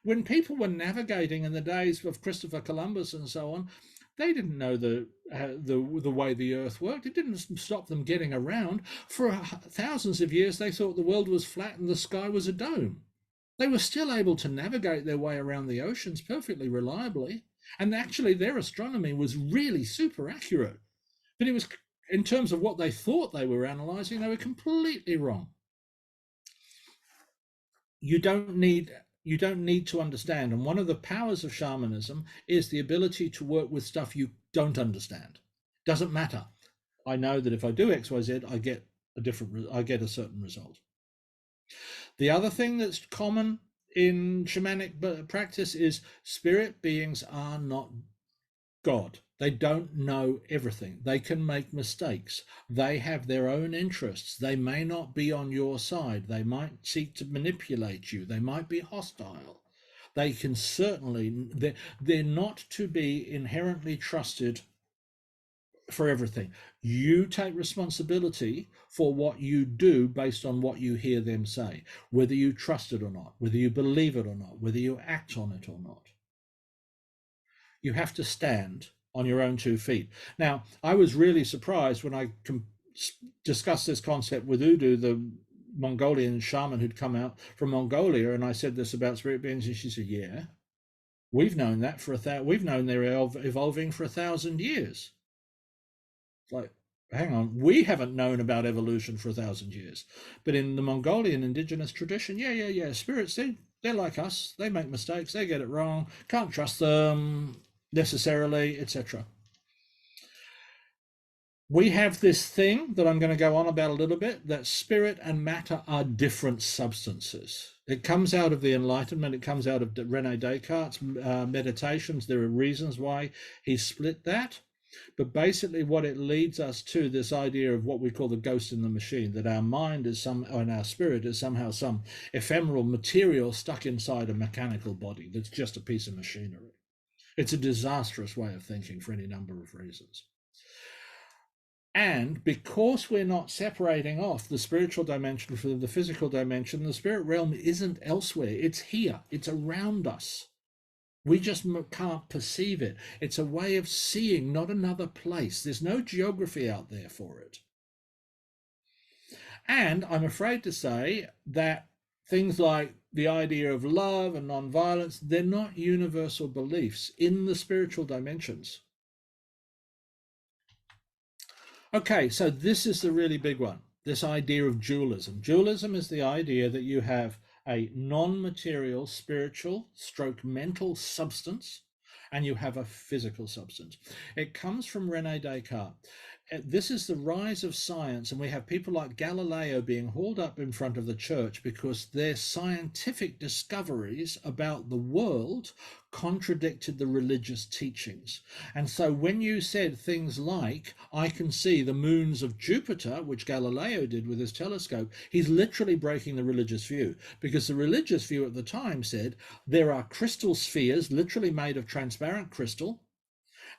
B: When people were navigating in the days of Christopher Columbus and so on, they didn't know the way the earth worked. It didn't stop them getting around. For thousands of years, they thought the world was flat and the sky was a dome. They were still able to navigate their way around the oceans perfectly reliably. And actually, their astronomy was really super accurate. But it was, in terms of what they thought they were analyzing, they were completely wrong. You don't need to understand. And one of the powers of shamanism is the ability to work with stuff you don't understand. Doesn't matter. I know that if I do X, Y, Z, I get a certain result. The other thing that's common in shamanic practice is spirit beings are not God. They don't know everything. They can make mistakes. They have their own interests. They may not be on your side. They might seek to manipulate you. They might be hostile. They can certainly, they're not to be inherently trusted for everything. You take responsibility for what you do based on what you hear them say, whether you trust it or not, whether you believe it or not, whether you act on it or not. You have to stand on your own 2 feet. Now, I was really surprised when I discussed this concept with Udu, the Mongolian shaman who'd come out from Mongolia, and I said this about spirit beings, and she said, "Yeah, we've known that we've known they're evolving for 1,000 years." Like, hang on, we haven't known about evolution for 1,000 years, but in the Mongolian indigenous tradition, yeah, spirits, they're like us. They make mistakes. They get it wrong. Can't trust them necessarily, etc. We have this thing that I'm going to go on about a little bit, that spirit and matter are different substances. It comes out of the Enlightenment. It comes out of Rene Descartes' meditations. There are reasons why he split that. But basically what it leads us to, this idea of what we call the ghost in the machine, that our mind is and our spirit is somehow some ephemeral material stuck inside a mechanical body that's just a piece of machinery. It's a disastrous way of thinking for any number of reasons. And because we're not separating off the spiritual dimension from the physical dimension, the spirit realm isn't elsewhere. It's here. It's around us. We just can't perceive it. It's a way of seeing, not another place. There's no geography out there for it. And I'm afraid to say that things like the idea of love and non-violence, they're not universal beliefs in the spiritual dimensions. Okay, so this is the really big one, this idea of dualism. Dualism is the idea that you have a non-material spiritual / mental substance, and you have a physical substance. It comes from Rene Descartes. This is the rise of science, and we have people like Galileo being hauled up in front of the church because their scientific discoveries about the world contradicted the religious teachings. And so when you said things like, I can see the moons of Jupiter, which Galileo did with his telescope, he's literally breaking the religious view, because the religious view at the time said there are crystal spheres, literally made of transparent crystal,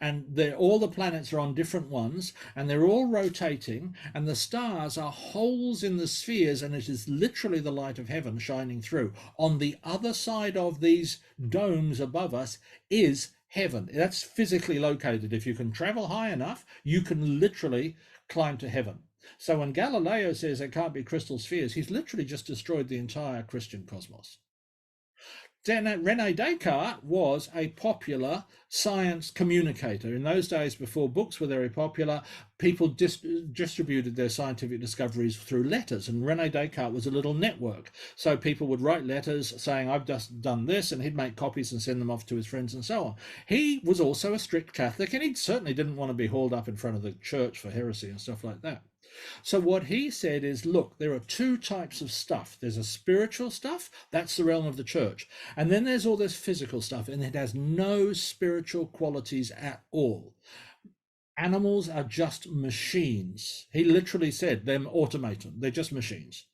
B: and all the planets are on different ones, and they're all rotating, and the stars are holes in the spheres, and it is literally the light of heaven shining through. On the other side of these domes above us is heaven. That's physically located. If you can travel high enough, you can literally climb to heaven. So when Galileo says there can't be crystal spheres, he's literally just destroyed the entire Christian cosmos. Rene Descartes was a popular science communicator. In those days, before books were very popular, people distributed their scientific discoveries through letters, and Rene Descartes was a little network. So people would write letters saying, I've just done this, and he'd make copies and send them off to his friends and so on. He was also a strict Catholic, and he certainly didn't want to be hauled up in front of the church for heresy and stuff like that. So what he said is, look, there are two types of stuff. There's a spiritual stuff, that's the realm of the church. And then there's all this physical stuff, and it has no spiritual qualities at all. Animals are just machines. He literally said they're automaton, they're just machines.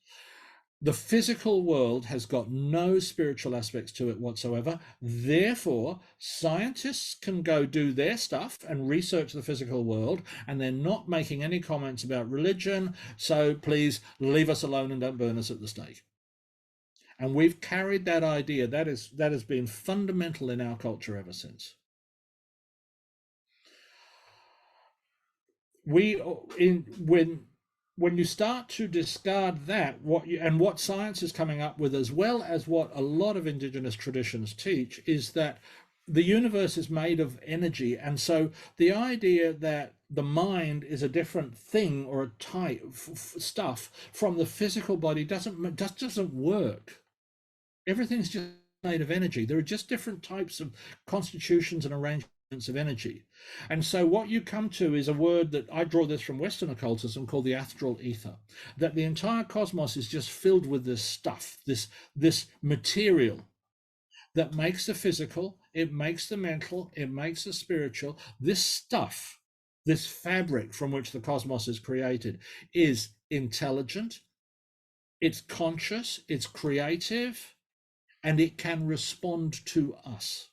B: The physical world has got no spiritual aspects to it whatsoever. Therefore, scientists can go do their stuff and research the physical world, and they're not making any comments about religion. So please leave us alone and don't burn us at the stake. And we've carried that idea. That has been fundamental in our culture ever since. When you start to discard that, what science is coming up with, as well as what a lot of indigenous traditions teach, is that the universe is made of energy. And so the idea that the mind is a different thing or a type of stuff from the physical body doesn't work. Everything's just made of energy. There are just different types of constitutions and arrangements of energy. And so what you come to is a word that I draw this from Western occultism called the astral ether, that the entire cosmos is just filled with this stuff, this material that makes the physical, it makes the mental, it makes the spiritual. This stuff, this fabric from which the cosmos is created, is intelligent, it's conscious, it's creative, and it can respond to us.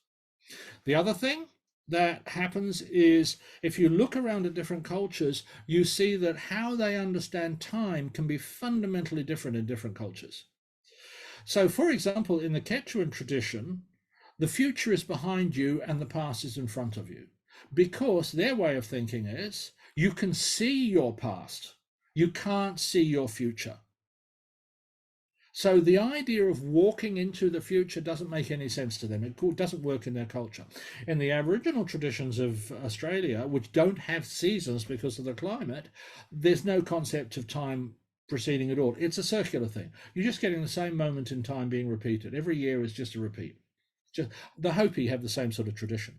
B: The other thing that happens is, if you look around at different cultures, you see that how they understand time can be fundamentally different in different cultures. So, for example, in the Quechuan tradition, the future is behind you and the past is in front of you, because their way of thinking is you can see your past, you can't see your future. So the idea of walking into the future doesn't make any sense to them. It doesn't work in their culture. In the Aboriginal traditions of Australia, which don't have seasons because of the climate, there's no concept of time proceeding at all. It's a circular thing. You're just getting the same moment in time being repeated. Every year is just a repeat. Just, the Hopi have the same sort of tradition.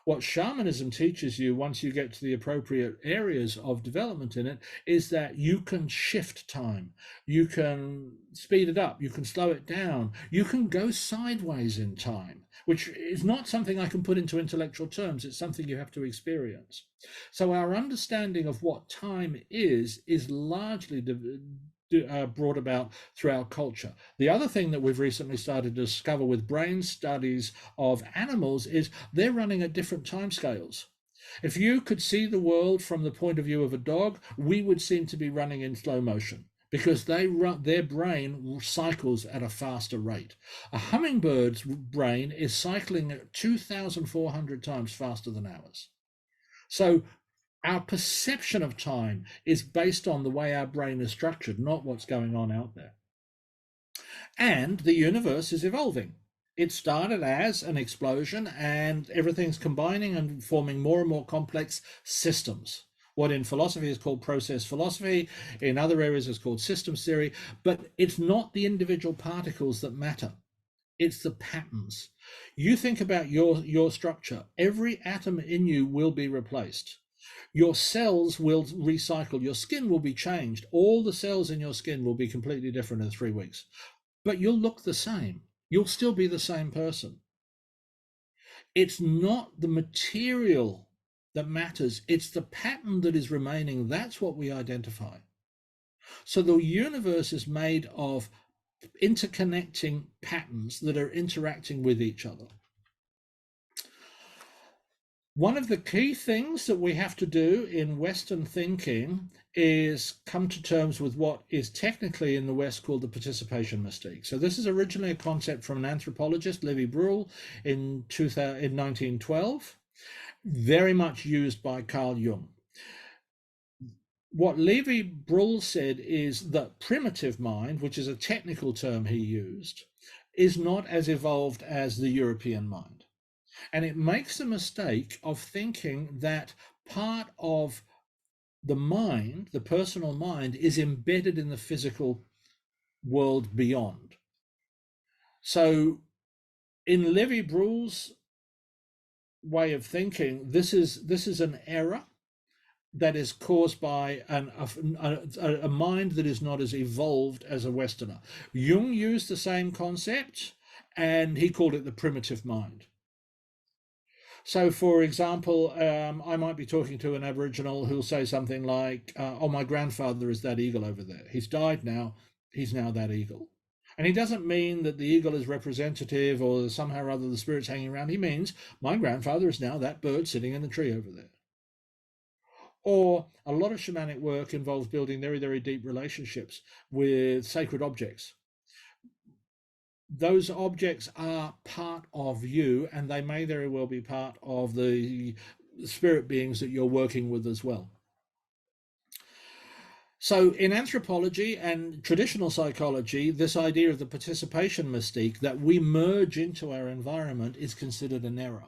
B: What shamanism teaches you, once you get to the appropriate areas of development in it, is that you can shift time, you can speed it up, you can slow it down, you can go sideways in time, which is not something I can put into intellectual terms. It's something you have to experience. So our understanding of what time is largely brought about through our culture. The other thing that we've recently started to discover with brain studies of animals is they're running at different timescales. If you could see the world from the point of view of a dog, we would seem to be running in slow motion, because their brain cycles at a faster rate. A hummingbird's brain is cycling at 2,400 times faster than ours. So our perception of time is based on the way our brain is structured, not what's going on out there. And the universe is evolving. It started as an explosion, and everything's combining and forming more and more complex systems. What in philosophy is called process philosophy, in other areas is called systems theory, but it's not the individual particles that matter. It's the patterns. You think about your structure. Every atom in you will be replaced. Your cells will recycle. Your skin will be changed. All the cells in your skin will be completely different in 3 weeks. But you'll look the same. You'll still be the same person. It's not the material that matters, it's the pattern that is remaining. That's what we identify. So the universe is made of interconnecting patterns that are interacting with each other. One of the key things that we have to do in Western thinking is come to terms with what is technically in the West called the participation mystique. So this is originally a concept from an anthropologist, Levi Bruhl, in 1912, very much used by Carl Jung. What Levi Bruhl said is that primitive mind, which is a technical term he used, is not as evolved as the European mind. And it makes the mistake of thinking that part of the mind, the personal mind, is embedded in the physical world beyond. So in Levi Bruhl's way of thinking, this is an error that is caused by a mind that is not as evolved as a Westerner. Jung used the same concept, and he called it the primitive mind. So, for example, I might be talking to an Aboriginal who'll say something like, oh, my grandfather is that eagle over there. He's died now. He's now that eagle. And he doesn't mean that the eagle is representative or somehow or other the spirit's hanging around. He means my grandfather is now that bird sitting in the tree over there. Or a lot of shamanic work involves building very, very deep relationships with sacred objects. Those objects are part of you, and they may very well be part of the spirit beings that you're working with as well. So in anthropology and traditional psychology, this idea of the participation mystique, that we merge into our environment, is considered an error.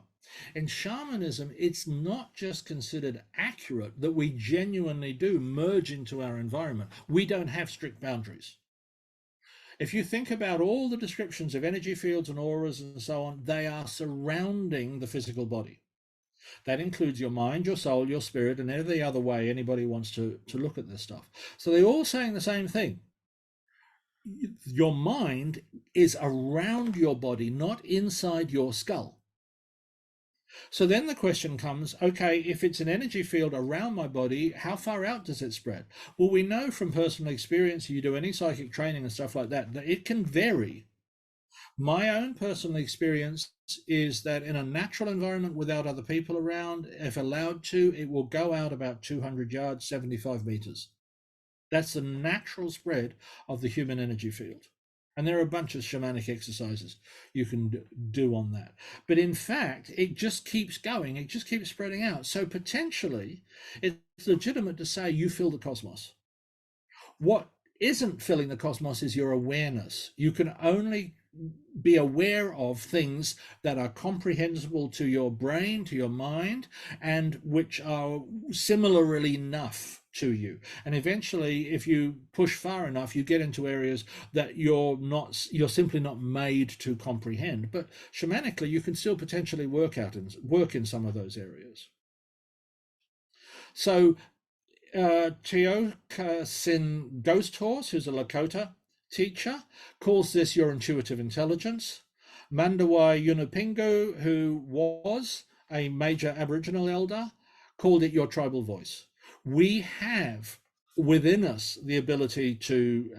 B: In shamanism, it's not just considered accurate that we genuinely do merge into our environment. We don't have strict boundaries. If you think about all the descriptions of energy fields and auras and so on, they are surrounding the physical body. That includes your mind, your soul, your spirit, and every other way anybody wants to look at this stuff. So they're all saying the same thing. Your mind is around your body, not inside your skull. So then the question comes, okay, if it's an energy field around my body, how far out does it spread? Well, we know from personal experience, you do any psychic training and stuff like that, that it can vary. My own personal experience is that in a natural environment without other people around, if allowed to, it will go out about 200 yards, 75 meters. That's the natural spread of the human energy field. And there are a bunch of shamanic exercises you can do on that. But in fact, it just keeps going. It just keeps spreading out. So potentially, it's legitimate to say you fill the cosmos. What isn't filling the cosmos is your awareness. You can only be aware of things that are comprehensible to your brain, to your mind, and which are similarly enough to you. And eventually, if you push far enough, you get into areas that you're simply not made to comprehend. But shamanically, you can still potentially work in some of those areas. So Teokasin Ghost Horse, who's a Lakota teacher, calls this your intuitive intelligence. Mandawai Yunupingu, who was a major Aboriginal elder, called it your tribal voice. We have within us the ability to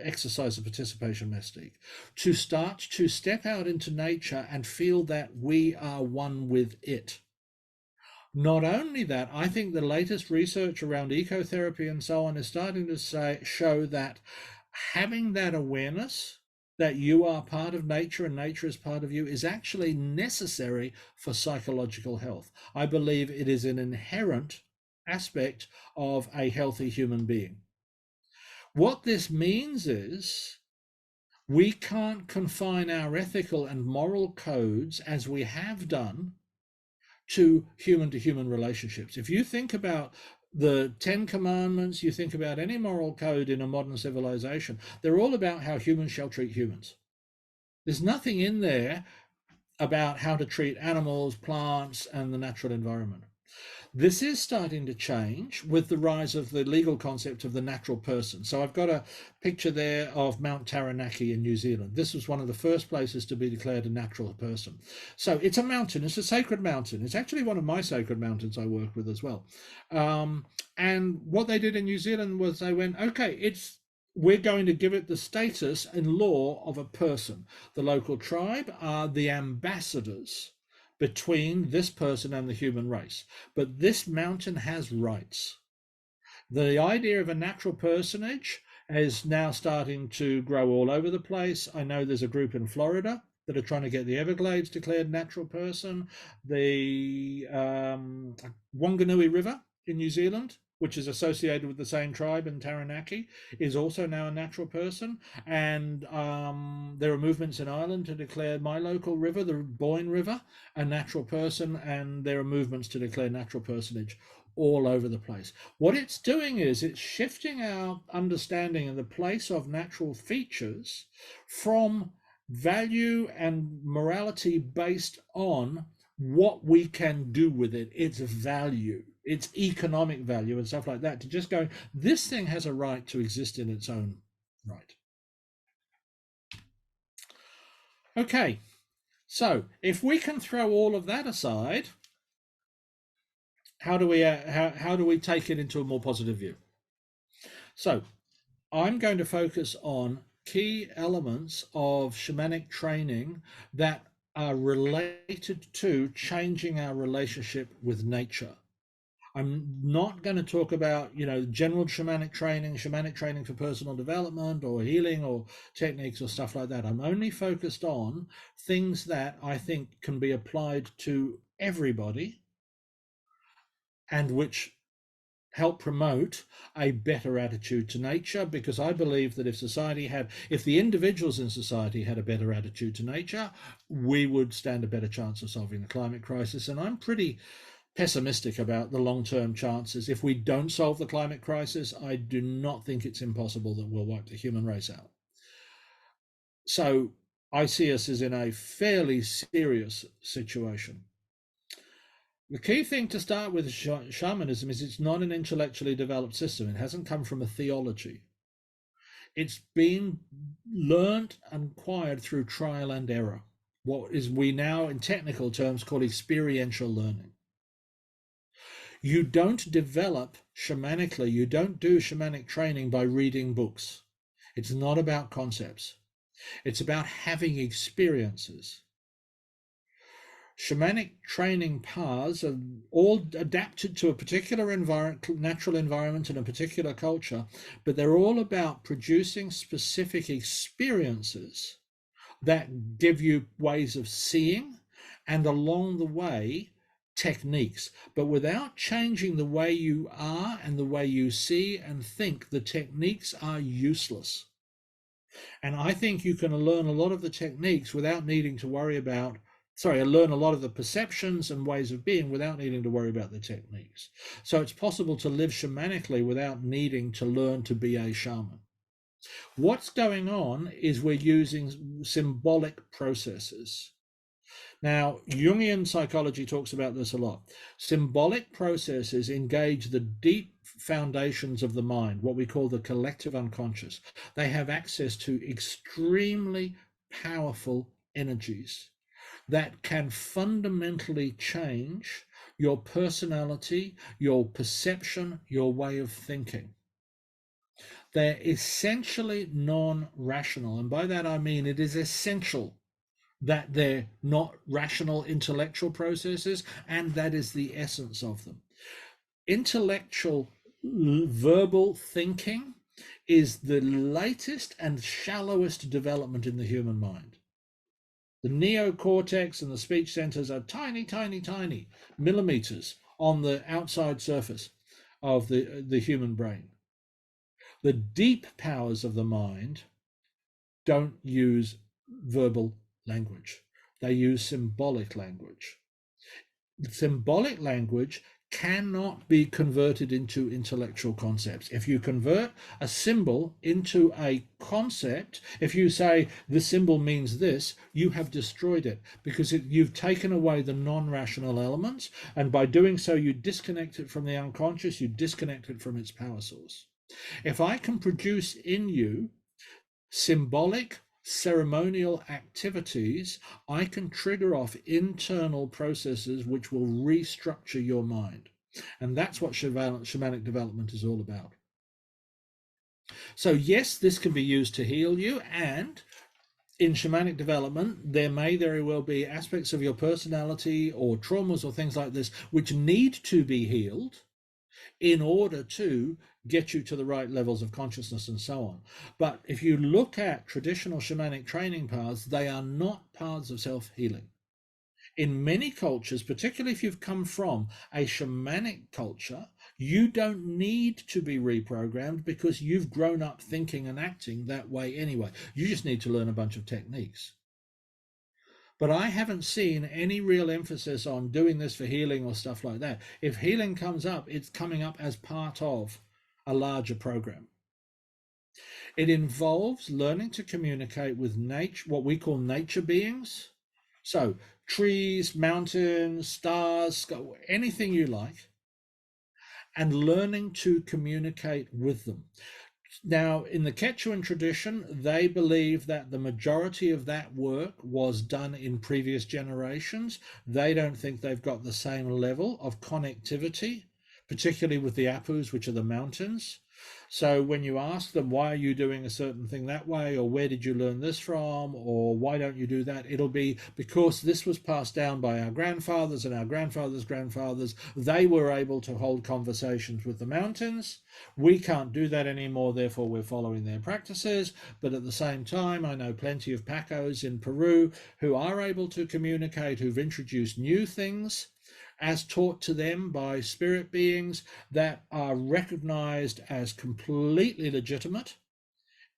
B: exercise the participation mystique, to start to step out into nature and feel that we are one with it. Not only that, I think the latest research around ecotherapy and so on is starting to show that having that awareness that you are part of nature and nature is part of you is actually necessary for psychological health. I believe it is an inherent aspect of a healthy human being. What this means is we can't confine our ethical and moral codes, as we have done, to human relationships. If you think about the 10 Commandments, you think about any moral code in a modern civilization, they're all about how humans shall treat humans. There's nothing in there about how to treat animals, plants, and the natural environment. This is starting to change with the rise of the legal concept of the natural person. So I've got a picture there of Mount Taranaki in New Zealand. This was one of the first places to be declared a natural person. So it's a mountain, it's a sacred mountain. It's actually one of my sacred mountains I work with as well. And what they did in New Zealand was they went, okay, we're going to give it the status and law of a person. The local tribe are the ambassadors between this person and the human race. But this mountain has rights. The idea of a natural personage is now starting to grow all over the place. I know there's a group in Florida that are trying to get the Everglades declared natural person. The Wanganui River in New Zealand, which is associated with the same tribe in Taranaki, is also now a natural person. And there are movements in Ireland to declare my local river, the Boyne River, a natural person, and there are movements to declare natural personage all over the place. What it's doing is it's shifting our understanding of the place of natural features from value and morality based on what we can do with it, its value, its economic value and stuff like that, to just go, this thing has a right to exist in its own right. Okay, so if we can throw all of that aside, how do we take it into a more positive view? So I'm going to focus on key elements of shamanic training that are related to changing our relationship with nature. I'm not going to talk about, general shamanic training for personal development or healing or techniques or stuff like that. I'm only focused on things that I think can be applied to everybody and which help promote a better attitude to nature, because I believe that if the individuals in society had a better attitude to nature, we would stand a better chance of solving the climate crisis. And I'm pretty pessimistic about the long-term chances. If we don't solve the climate crisis, I do not think it's impossible that we'll wipe the human race out. So I see us as in a fairly serious situation. The key thing to start with shamanism is it's not an intellectually developed system. It hasn't come from a theology. It's been learned and acquired through trial and error, what is we now in technical terms call experiential learning. You don't develop shamanically, you don't do shamanic training by reading books. It's not about concepts. It's about having experiences. Shamanic training paths are all adapted to a particular natural environment and a particular culture, but they're all about producing specific experiences that give you ways of seeing and along the way techniques. But without changing the way you are and the way you see and think, the techniques are useless. And I think you can learn a lot of the techniques without needing to worry about learn a lot of the perceptions and ways of being without needing to worry about the techniques. So it's possible to live shamanically without needing to learn to be a shaman. What's going on is we're using symbolic processes. Now, Jungian psychology talks about this a lot. Symbolic processes engage the deep foundations of the mind, what we call the collective unconscious. They have access to extremely powerful energies that can fundamentally change your personality, your perception, your way of thinking. They're essentially non-rational. And by that I mean it is essential that they're not rational intellectual processes, and that is the essence of them. Intellectual verbal thinking is the latest and shallowest development in the human mind. The neocortex and the speech centers are tiny, tiny, tiny millimeters on the outside surface of the human brain. The deep powers of the mind don't use verbal language. They use symbolic language. Symbolic language cannot be converted into intellectual concepts. If you convert a symbol into a concept, if you say the symbol means this, you have destroyed it, because you've taken away the non-rational elements, and by doing so you disconnect it from the unconscious, you disconnect it from its power source. If I can produce in you symbolic ceremonial activities, I can trigger off internal processes which will restructure your mind. And that's what shamanic development is all about. So yes, this can be used to heal you, and in shamanic development, there may very well be aspects of your personality or traumas or things like this which need to be healed in order to get you to the right levels of consciousness and so on. But if you look at traditional shamanic training paths, they are not paths of self-healing. In many cultures, particularly if you've come from a shamanic culture, you don't need to be reprogrammed because you've grown up thinking and acting that way anyway. You just need to learn a bunch of techniques. But I haven't seen any real emphasis on doing this for healing or stuff like that. If healing comes up, it's coming up as part of a larger program. It involves learning to communicate with nature, what we call nature beings. So trees, mountains, stars, anything you like, and learning to communicate with them. Now, in the Quechuan tradition, they believe that the majority of that work was done in previous generations. They don't think they've got the same level of connectivity, particularly with the Apus, which are the mountains. So when you ask them, why are you doing a certain thing that way, or where did you learn this from, or why don't you do that, it'll be because this was passed down by our grandfathers and our grandfathers' grandfathers. They were able to hold conversations with the mountains. We can't do that anymore, therefore we're following their practices. But at the same time, I know plenty of Pacos in Peru who are able to communicate, who've introduced new things as taught to them by spirit beings that are recognized as completely legitimate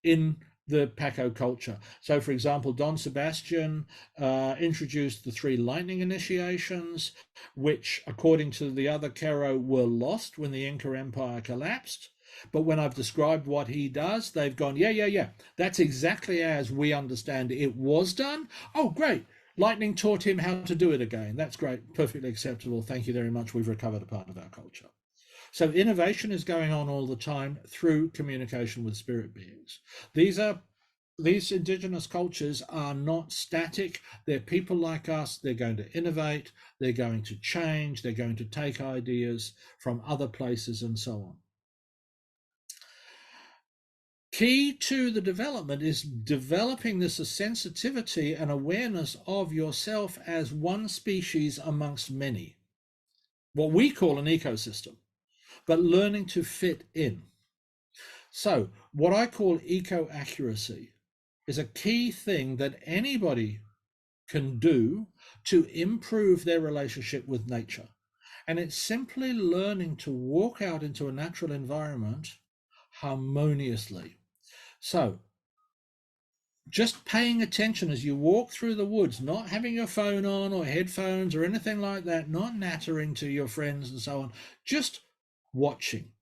B: in the Paco culture. So, for example, Don Sebastian introduced the 3 lightning initiations, which, according to the other Q'ero, were lost when the Inca Empire collapsed. But when I've described what he does, they've gone, yeah, that's exactly as we understand it was done. Oh, great. Lightning taught him how to do it again. That's great. Perfectly acceptable. Thank you very much. We've recovered a part of our culture. So innovation is going on all the time through communication with spirit beings. These indigenous cultures are not static. They're people like us. They're going to innovate. They're going to change. They're going to take ideas from other places and so on. Key to the development is developing this sensitivity and awareness of yourself as one species amongst many, what we call an ecosystem, but learning to fit in. So what I call eco-accuracy is a key thing that anybody can do to improve their relationship with nature. And it's simply learning to walk out into a natural environment harmoniously. So just paying attention as you walk through the woods, not having your phone on or headphones or anything like that, not nattering to your friends and so on, just watching.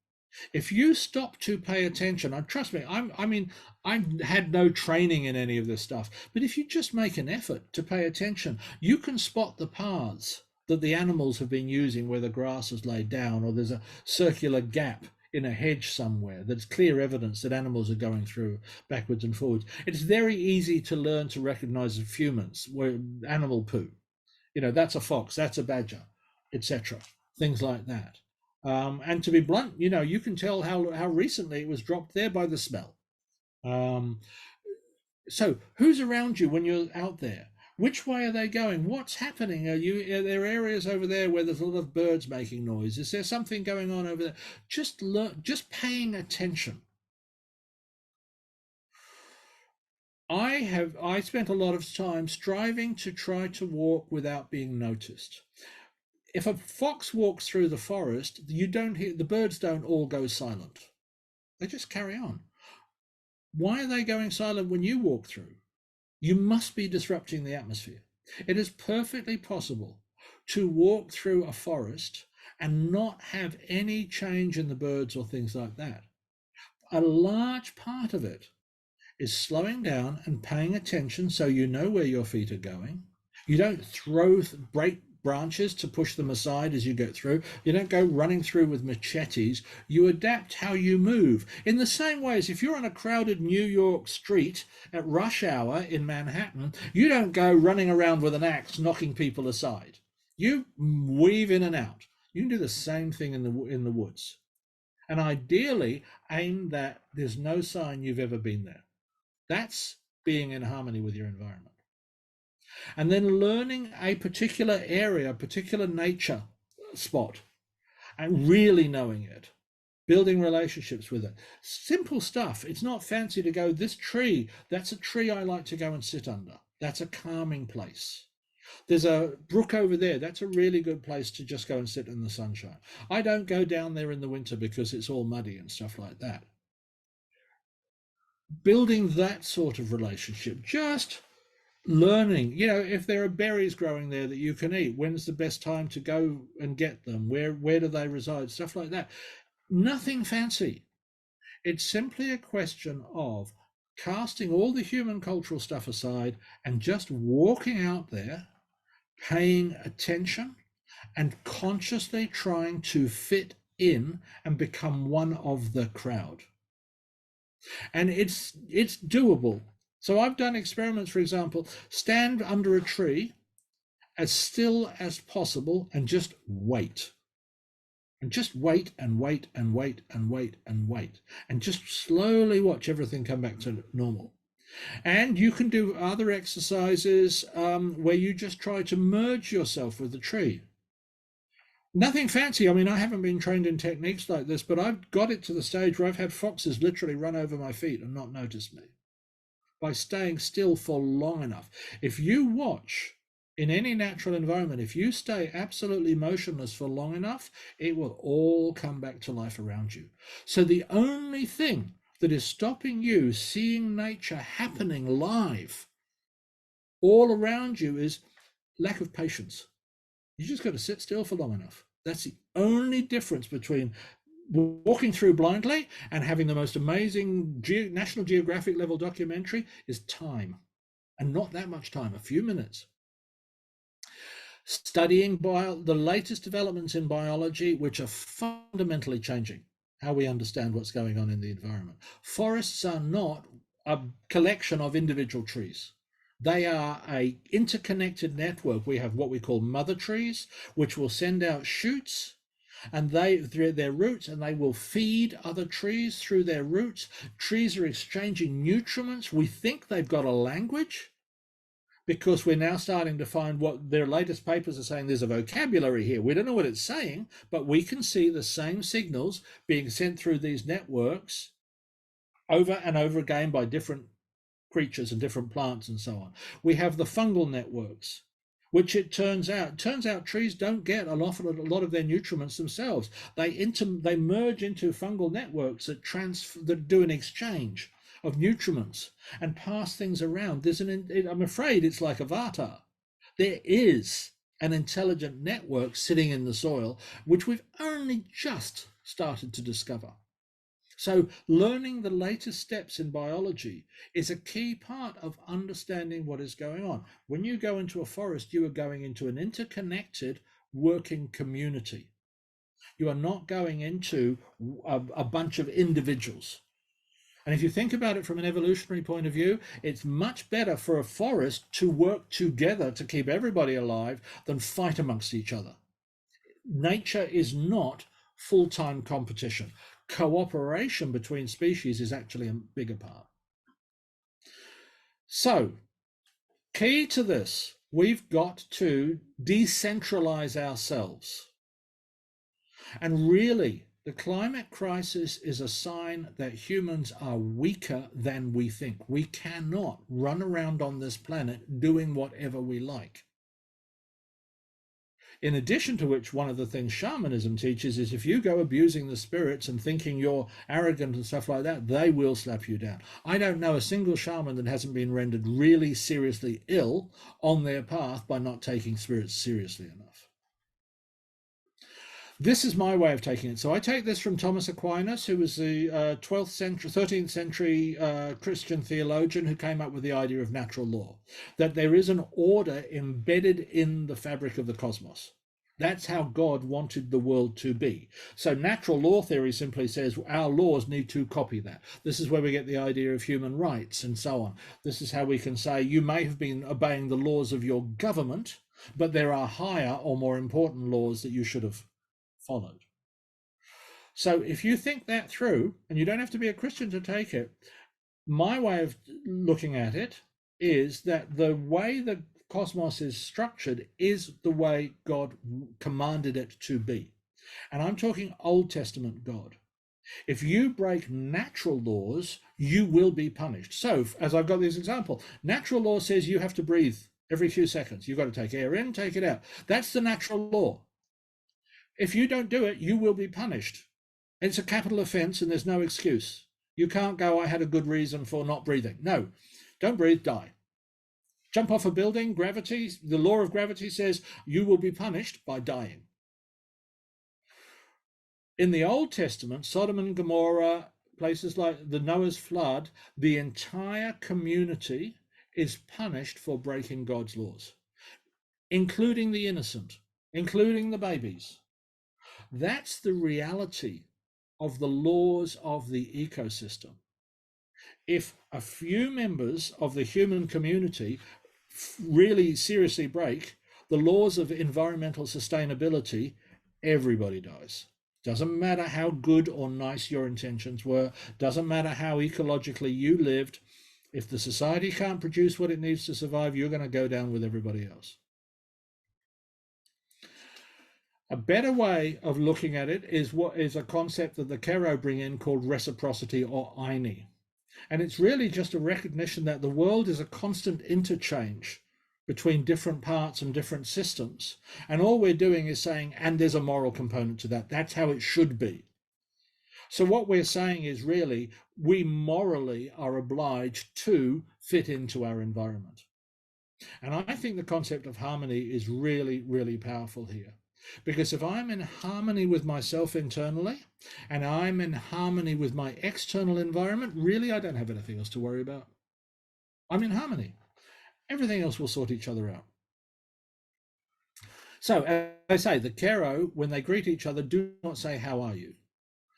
B: If you stop to pay attention, and trust me, I had no training in any of this stuff, but if you just make an effort to pay attention, you can spot the paths that the animals have been using where the grass is laid down, or there's a circular gap in a hedge somewhere that's clear evidence that animals are going through backwards and forwards. It's very easy to learn to recognize fumants, where animal poo, that's a fox, that's a badger, etc., things like that. And to be blunt, you can tell how recently it was dropped there by the smell. So who's around you when you're out there? Which way are they going? What's happening? Are there areas over there where there's a lot of birds making noise? Is there something going on over there? Just paying attention. I spent a lot of time striving to try to walk without being noticed. If a fox walks through the forest, you don't hear, the birds don't all go silent. They just carry on. Why are they going silent when you walk through? You must be disrupting the atmosphere. It is perfectly possible to walk through a forest and not have any change in the birds or things like that. A large part of it is slowing down and paying attention so you know where your feet are going. You don't break branches to push them aside as you go through. You don't go running through with machetes. You adapt how you move. In the same way as if you're on a crowded New York street at rush hour in Manhattan, you don't go running around with an axe knocking people aside. You weave in and out. You can do the same thing in the woods. And ideally aim that there's no sign you've ever been there. That's being in harmony with your environment. And then learning a particular area, a particular nature spot, and really knowing it, building relationships with it. Simple stuff. It's not fancy to go, this tree, that's a tree I like to go and sit under. That's a calming place. There's a brook over there. That's a really good place to just go and sit in the sunshine. I don't go down there in the winter because it's all muddy and stuff like that. Building that sort of relationship, just learning, if there are berries growing there that you can eat, when's the best time to go and get them? Where do they reside? Stuff like that. Nothing fancy. It's simply a question of casting all the human cultural stuff aside and just walking out there, paying attention and consciously trying to fit in and become one of the crowd. And it's doable. So I've done experiments, for example, stand under a tree as still as possible and just wait. And just wait and wait and wait and wait and wait. And just slowly watch everything come back to normal. And you can do other exercises where you just try to merge yourself with the tree. Nothing fancy. I mean, I haven't been trained in techniques like this, but I've got it to the stage where I've had foxes literally run over my feet and not notice me by staying still for long enough. If you watch in any natural environment, if you stay absolutely motionless for long enough, it will all come back to life around you. So the only thing that is stopping you seeing nature happening live all around you is lack of patience. You just got to sit still for long enough. That's the only difference between walking through blindly and having the most amazing National Geographic level documentary is time, and not that much time, a few minutes. Studying the latest developments in biology, which are fundamentally changing how we understand what's going on in the environment. Forests are not a collection of individual trees. They are an interconnected network. We have what we call mother trees, which will send out shoots, and through their roots, and they will feed other trees through their roots. Trees are exchanging nutriments. We think they've got a language because we're now starting to find what their latest papers are saying. There's a vocabulary here. We don't know what it's saying, but we can see the same signals being sent through these networks over and over again by different creatures and different plants and so on. We have the fungal networks, which it turns out trees don't get a lot of their nutriments themselves. They merge into fungal networks that do an exchange of nutriments and pass things around. I'm afraid it's like Avatar. There is an intelligent network sitting in the soil, which we've only just started to discover. So learning the latest steps in biology is a key part of understanding what is going on. When you go into a forest, you are going into an interconnected working community. You are not going into a bunch of individuals. And if you think about it from an evolutionary point of view, it's much better for a forest to work together to keep everybody alive than fight amongst each other. Nature is not full-time competition. Cooperation between species is actually a bigger part. So, key to this, we've got to decentralize ourselves. And really, the climate crisis is a sign that humans are weaker than we think. We cannot run around on this planet doing whatever we like. In addition to which, one of the things shamanism teaches is if you go abusing the spirits and thinking you're arrogant and stuff like that, they will slap you down. I don't know a single shaman that hasn't been rendered really seriously ill on their path by not taking spirits seriously enough. This is my way of taking it. So I take this from Thomas Aquinas, who was the 12th century, 13th century Christian theologian who came up with the idea of natural law, that there is an order embedded in the fabric of the cosmos. That's how God wanted the world to be. So natural law theory simply says our laws need to copy that. This is where we get the idea of human rights and so on. This is how we can say you may have been obeying the laws of your government, but there are higher or more important laws that you should have followed. So if you think that through, and you don't have to be a Christian to take it, my way of looking at it is that the way the cosmos is structured is the way God commanded it to be. And I'm talking Old Testament God. If you break natural laws, you will be punished. So as I've got this example, natural law says you have to breathe every few seconds. You've got to take air in, take it out. That's the natural law. If you don't do it, you will be punished. It's a capital offense and there's no excuse. You can't go, I had a good reason for not breathing. No, don't breathe, die. Jump off a building, gravity, the law of gravity says you will be punished by dying. In the Old Testament, Sodom and Gomorrah, places like the Noah's flood, the entire community is punished for breaking God's laws, including the innocent, including the babies. That's the reality of the laws of the ecosystem. If a few members of the human community really seriously break the laws of environmental sustainability, everybody dies. Doesn't matter how good or nice your intentions were, doesn't matter how ecologically you lived. If the society can't produce what it needs to survive, you're going to go down with everybody else. A better way of looking at it is what is a concept that the Kero bring in called reciprocity or Aini. And it's really just a recognition that the world is a constant interchange between different parts and different systems. And all we're doing is saying, and there's a moral component to that. That's how it should be. So what we're saying is really, we morally are obliged to fit into our environment. And I think the concept of harmony is really, really powerful here. Because if I'm in harmony with myself internally and I'm in harmony with my external environment, really, I don't have anything else to worry about. I'm in harmony. Everything else will sort each other out. So, as I say, the Kero, when they greet each other, do not say, how are you?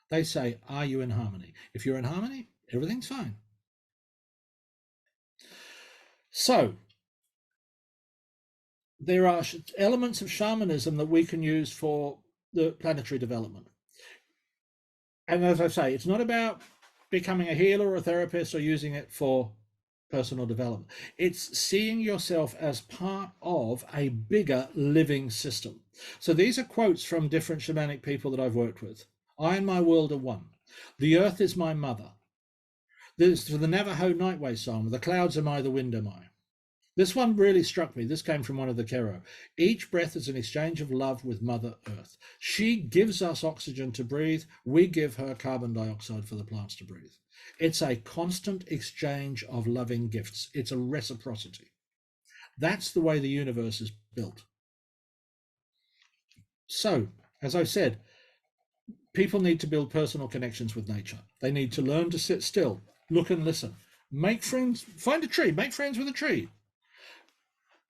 B: They say, are you in harmony? If you're in harmony, everything's fine. So, there are elements of shamanism that we can use for the planetary development. And as I say, it's not about becoming a healer or a therapist or using it for personal development. It's seeing yourself as part of a bigger living system. So these are quotes from different shamanic people that I've worked with. I and my world are one. The earth is my mother. There's the Navajo Nightway song, the clouds are my, the wind am I. This one really struck me. This came from one of the Kero. Each breath is an exchange of love with Mother Earth. She gives us oxygen to breathe. We give her carbon dioxide for the plants to breathe. It's a constant exchange of loving gifts. It's a reciprocity. That's the way the universe is built. So, as I said, people need to build personal connections with nature. They need to learn to sit still, look and listen. Make friends, find a tree, make friends with a tree.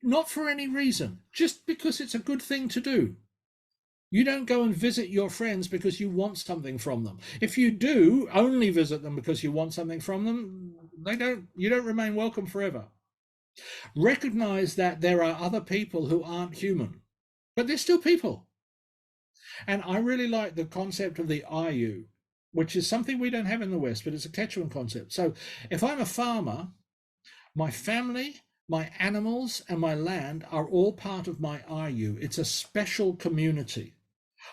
B: Not for any reason, just because it's a good thing to do. You don't go and visit your friends because you want something from them. If you do only visit them because you want something from them, you don't remain welcome forever. Recognize that there are other people who aren't human, but they're still people. And I really like the concept of the Ayu, which is something we don't have in the West, but it's a Quechuan concept. So if I'm a farmer, my family, my animals and my land are all part of my Ayu. It's a special community.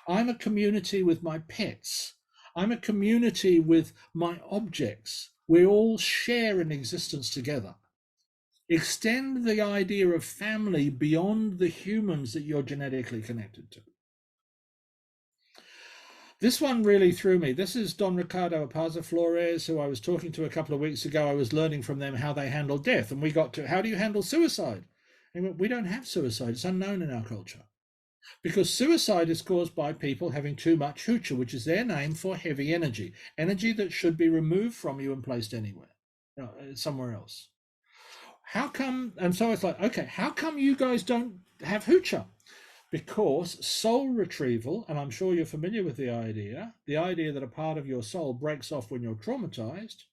B: I'm a community with my pets. I'm a community with my objects. We all share an existence together. Extend the idea of family beyond the humans that you're genetically connected to. This one really threw me. This is Don Ricardo Apaza Flores, who I was talking to a couple of weeks ago. I was learning from them how they handle death. And we got to, how do you handle suicide? And we don't have suicide. It's unknown in our culture. because suicide is caused by people having too much hoochah, which is their name for heavy energy, energy that should be removed from you and placed anywhere, somewhere else. How come? And so it's like, okay, how come you guys don't have hoochah? Because soul retrieval, and I'm sure you're familiar with the idea that a part of your soul breaks off when you're traumatized,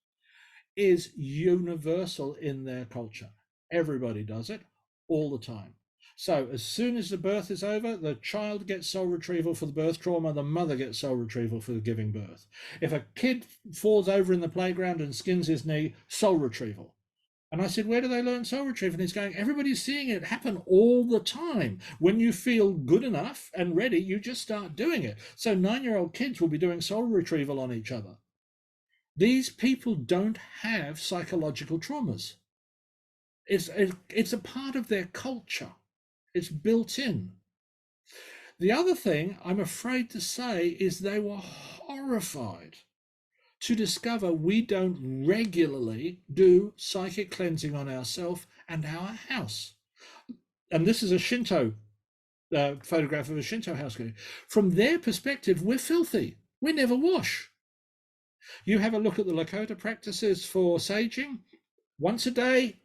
B: is universal in their culture. Everybody does it all the time. So as soon as the birth is over, the child gets soul retrieval for the birth trauma, the mother gets soul retrieval for the giving birth. If a kid falls over in the playground and skins his knee, soul retrieval. And I said, where do they learn soul retrieval? And he's going, everybody's seeing it happen all the time. When you feel good enough and ready, you just start doing it. So 9-year-old kids will be doing soul retrieval on each other. These people don't have psychological traumas. It's a part of their culture. It's built in. The other thing I'm afraid to say is they were horrified to discover we don't regularly do psychic cleansing on ourselves and our house. And this is a Shinto photograph of a Shinto house. From their perspective, we're filthy. We never wash. You have a look at the Lakota practices for saging. Once a day,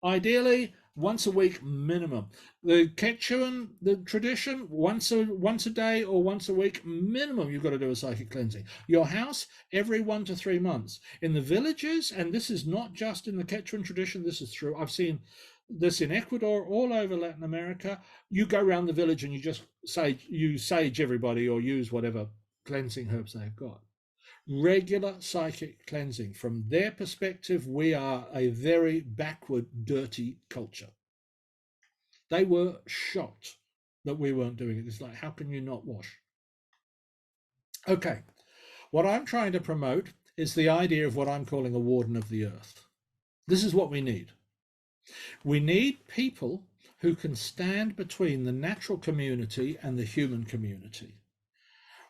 B: ideally, once a week minimum. The Quechuan, the tradition, once a day or once a week minimum, you've got to do a psychic cleansing. Your house, every 1 to 3 months. In the villages, and this is not just in the Quechuan tradition, this is true. I've seen this in Ecuador, all over Latin America. You go around the village and you sage everybody or use whatever cleansing herbs they've got. Regular psychic cleansing. From their perspective, we are a very backward, dirty culture. They were shocked that we weren't doing it. It's like, how can you not wash? Okay, what I'm trying to promote is the idea of what I'm calling a warden of the earth. This is what we need. We need people who can stand between the natural community and the human community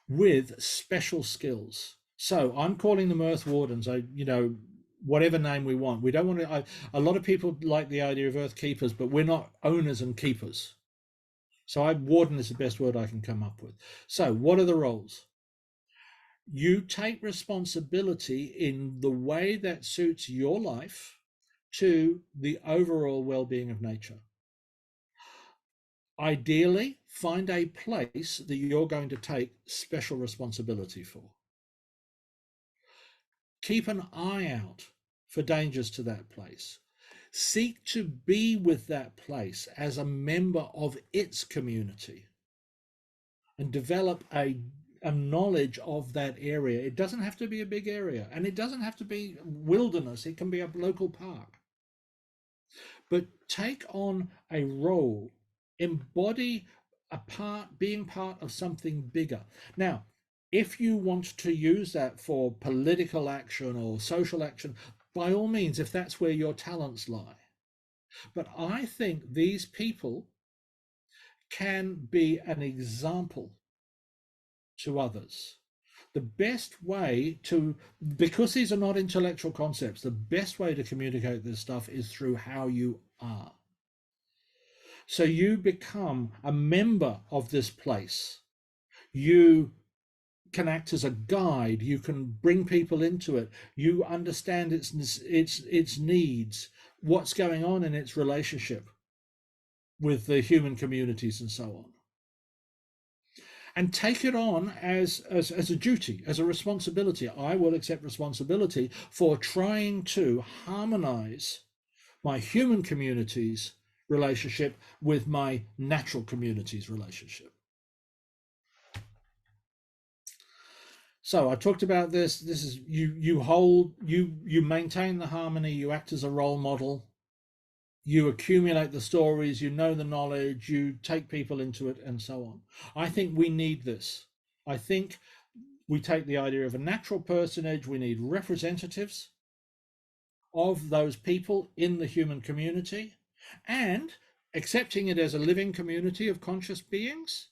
B: with special skills. So I'm calling them earth wardens, whatever name we want. We don't want to, a lot of people like the idea of earth keepers, but we're not owners and keepers. So warden is the best word I can come up with. So what are the roles? You take responsibility in the way that suits your life to the overall well-being of nature. Ideally, find a place that you're going to take special responsibility for. Keep an eye out for dangers to that place. Seek to be with that place as a member of its community and develop a knowledge of that area. It doesn't have to be a big area, and it doesn't have to be wilderness. It can be a local park. But take on a role, embody being part of something bigger. Now, if you want to use that for political action or social action, by all means, if that's where your talents lie. But I think these people can be an example to others. The best way because these are not intellectual concepts, the best way to communicate this stuff is through how you are. So you become a member of this place. You can act as a guide. You can bring people into it. You understand its needs, what's going on in its relationship with the human communities and so on. And take it on as a duty, as a responsibility. I will accept responsibility for trying to harmonize my human community's relationship with my natural community's relationship. So I talked about this. This is you maintain the harmony, you act as a role model, you accumulate the stories, you know the knowledge, you take people into it, and so on. I think we need this. I think we take the idea of a natural personage, we need representatives of those people in the human community, and accepting it as a living community of conscious beings,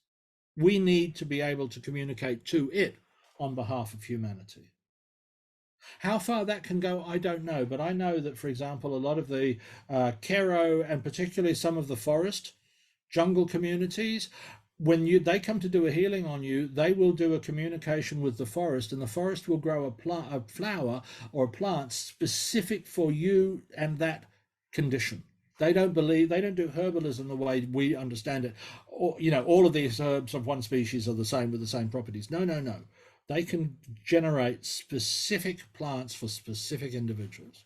B: we need to be able to communicate to it on behalf of humanity. How far that can go, I don't know, but I know that, for example, a lot of the Kero and particularly some of the forest jungle communities when they come to do a healing on you, they will do a communication with the forest, and the forest will grow a flower or a plant specific for you and that condition. They don't do herbalism the way we understand it. Or, all of these herbs of one species are the same with the same properties. No, no, no. They can generate specific plants for specific individuals.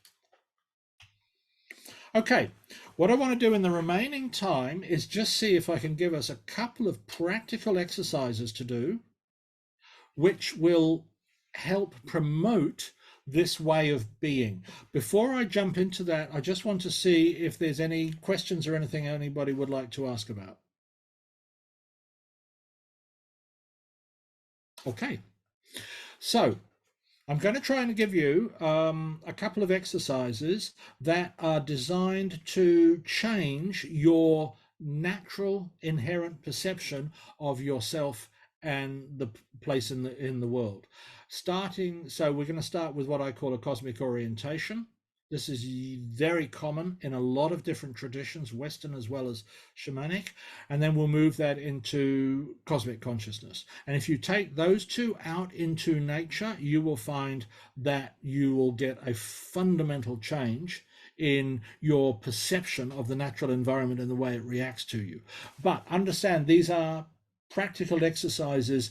B: Okay, what I want to do in the remaining time is just see if I can give us a couple of practical exercises to do, which will help promote this way of being. Before I jump into that, I just want to see if there's any questions or anything anybody would like to ask about. Okay, so I'm going to try and give you a couple of exercises that are designed to change your natural inherent perception of yourself and the place in the world. So we're going to start with what I call a cosmic orientation. This is very common in a lot of different traditions, Western as well as shamanic, and then we'll move that into cosmic consciousness. And if you take those two out into nature, you will find that you will get a fundamental change in your perception of the natural environment and the way it reacts to you. But understand, these are practical exercises.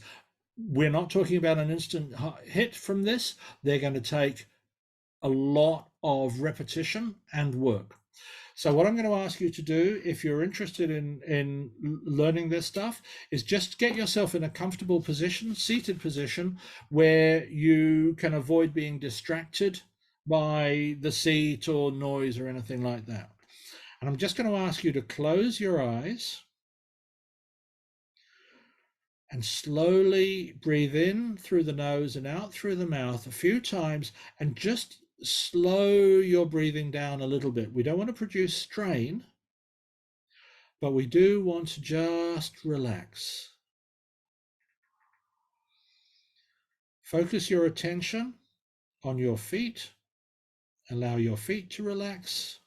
B: We're not talking about an instant hit from this. They're going to take a lot of repetition and work. So what I'm going to ask you to do, if you're interested in learning this stuff, is just get yourself in a comfortable position, seated position, where you can avoid being distracted by the seat or noise or anything like that. And I'm just going to ask you to close your eyes and slowly breathe in through the nose and out through the mouth a few times, and just slow your breathing down a little bit. We don't want to produce strain, but we do want to just relax. Focus your attention on your feet. Allow your feet to relax.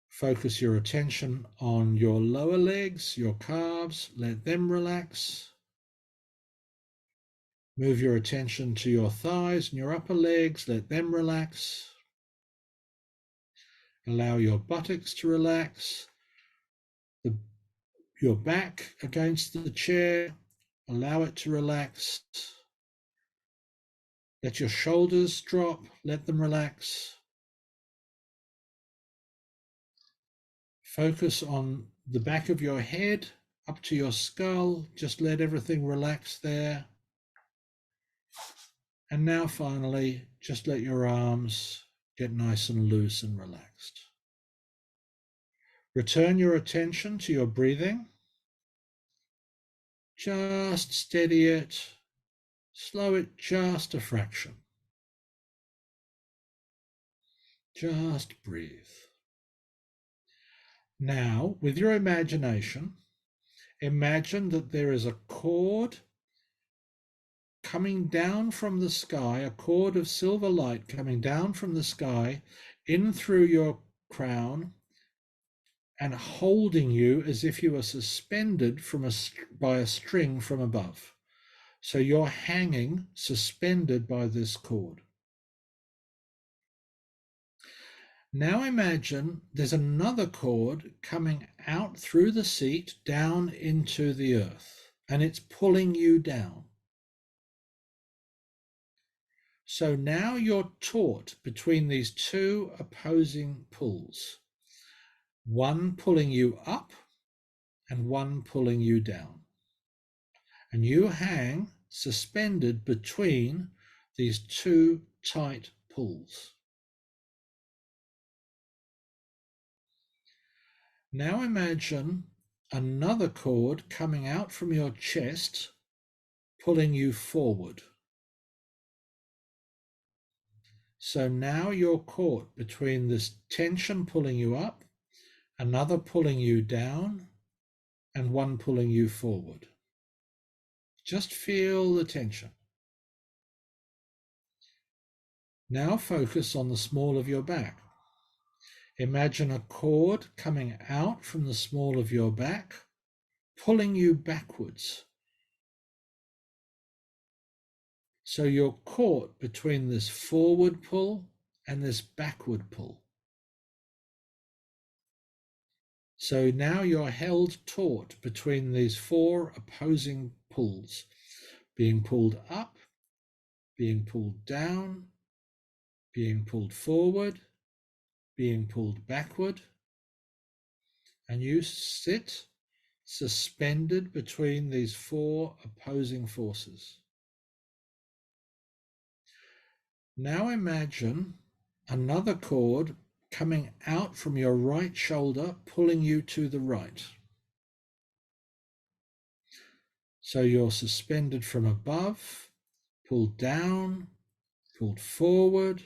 B: Focus your attention on your lower legs, your calves. Let them relax. Move your attention to your thighs and your upper legs. Let them relax. Allow your buttocks to relax. Your back against the chair. Allow it to relax. Let your shoulders drop. Let them relax. Focus on the back of your head up to your skull. Just let everything relax there. And now finally, just let your arms get nice and loose and relaxed. Return your attention to your breathing. Just steady it. Slow it just a fraction. Just breathe. Now, with your imagination, imagine that there is a cord coming down from the sky, a cord of silver light coming down from the sky in through your crown and holding you as if you were suspended by a string from above. So you're hanging, suspended by this cord. Now imagine there's another cord coming out through the seat down into the earth, and it's pulling you down. So now you're taught between these two opposing pulls, one pulling you up and one pulling you down. And you hang suspended between these two tight pulls. Now imagine another cord coming out from your chest, pulling you forward. So now you're caught between this tension pulling you up, another pulling you down, and one pulling you forward. Just feel the tension. Now focus on the small of your back. Imagine a cord coming out from the small of your back, pulling you backwards. So you're caught between this forward pull and this backward pull. So now you're held taut between these four opposing pulls, being pulled up, being pulled down, being pulled forward, being pulled backward, and you sit suspended between these four opposing forces. Now imagine another cord coming out from your right shoulder, pulling you to the right. So you're suspended from above, pulled down, pulled forward,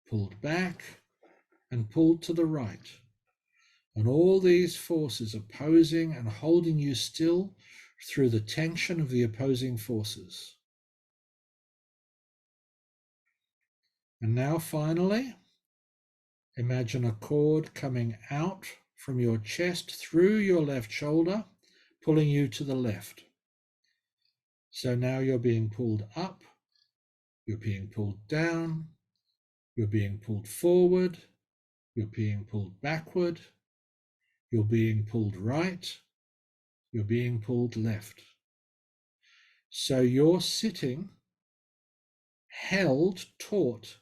B: pulled back, and pulled to the right. And all these forces opposing and holding you still through the tension of the opposing forces. And now finally, imagine a cord coming out from your chest through your left shoulder, pulling you to the left. So now you're being pulled up, you're being pulled down, you're being pulled forward, you're being pulled backward, you're being pulled right, you're being pulled left. So you're sitting held taut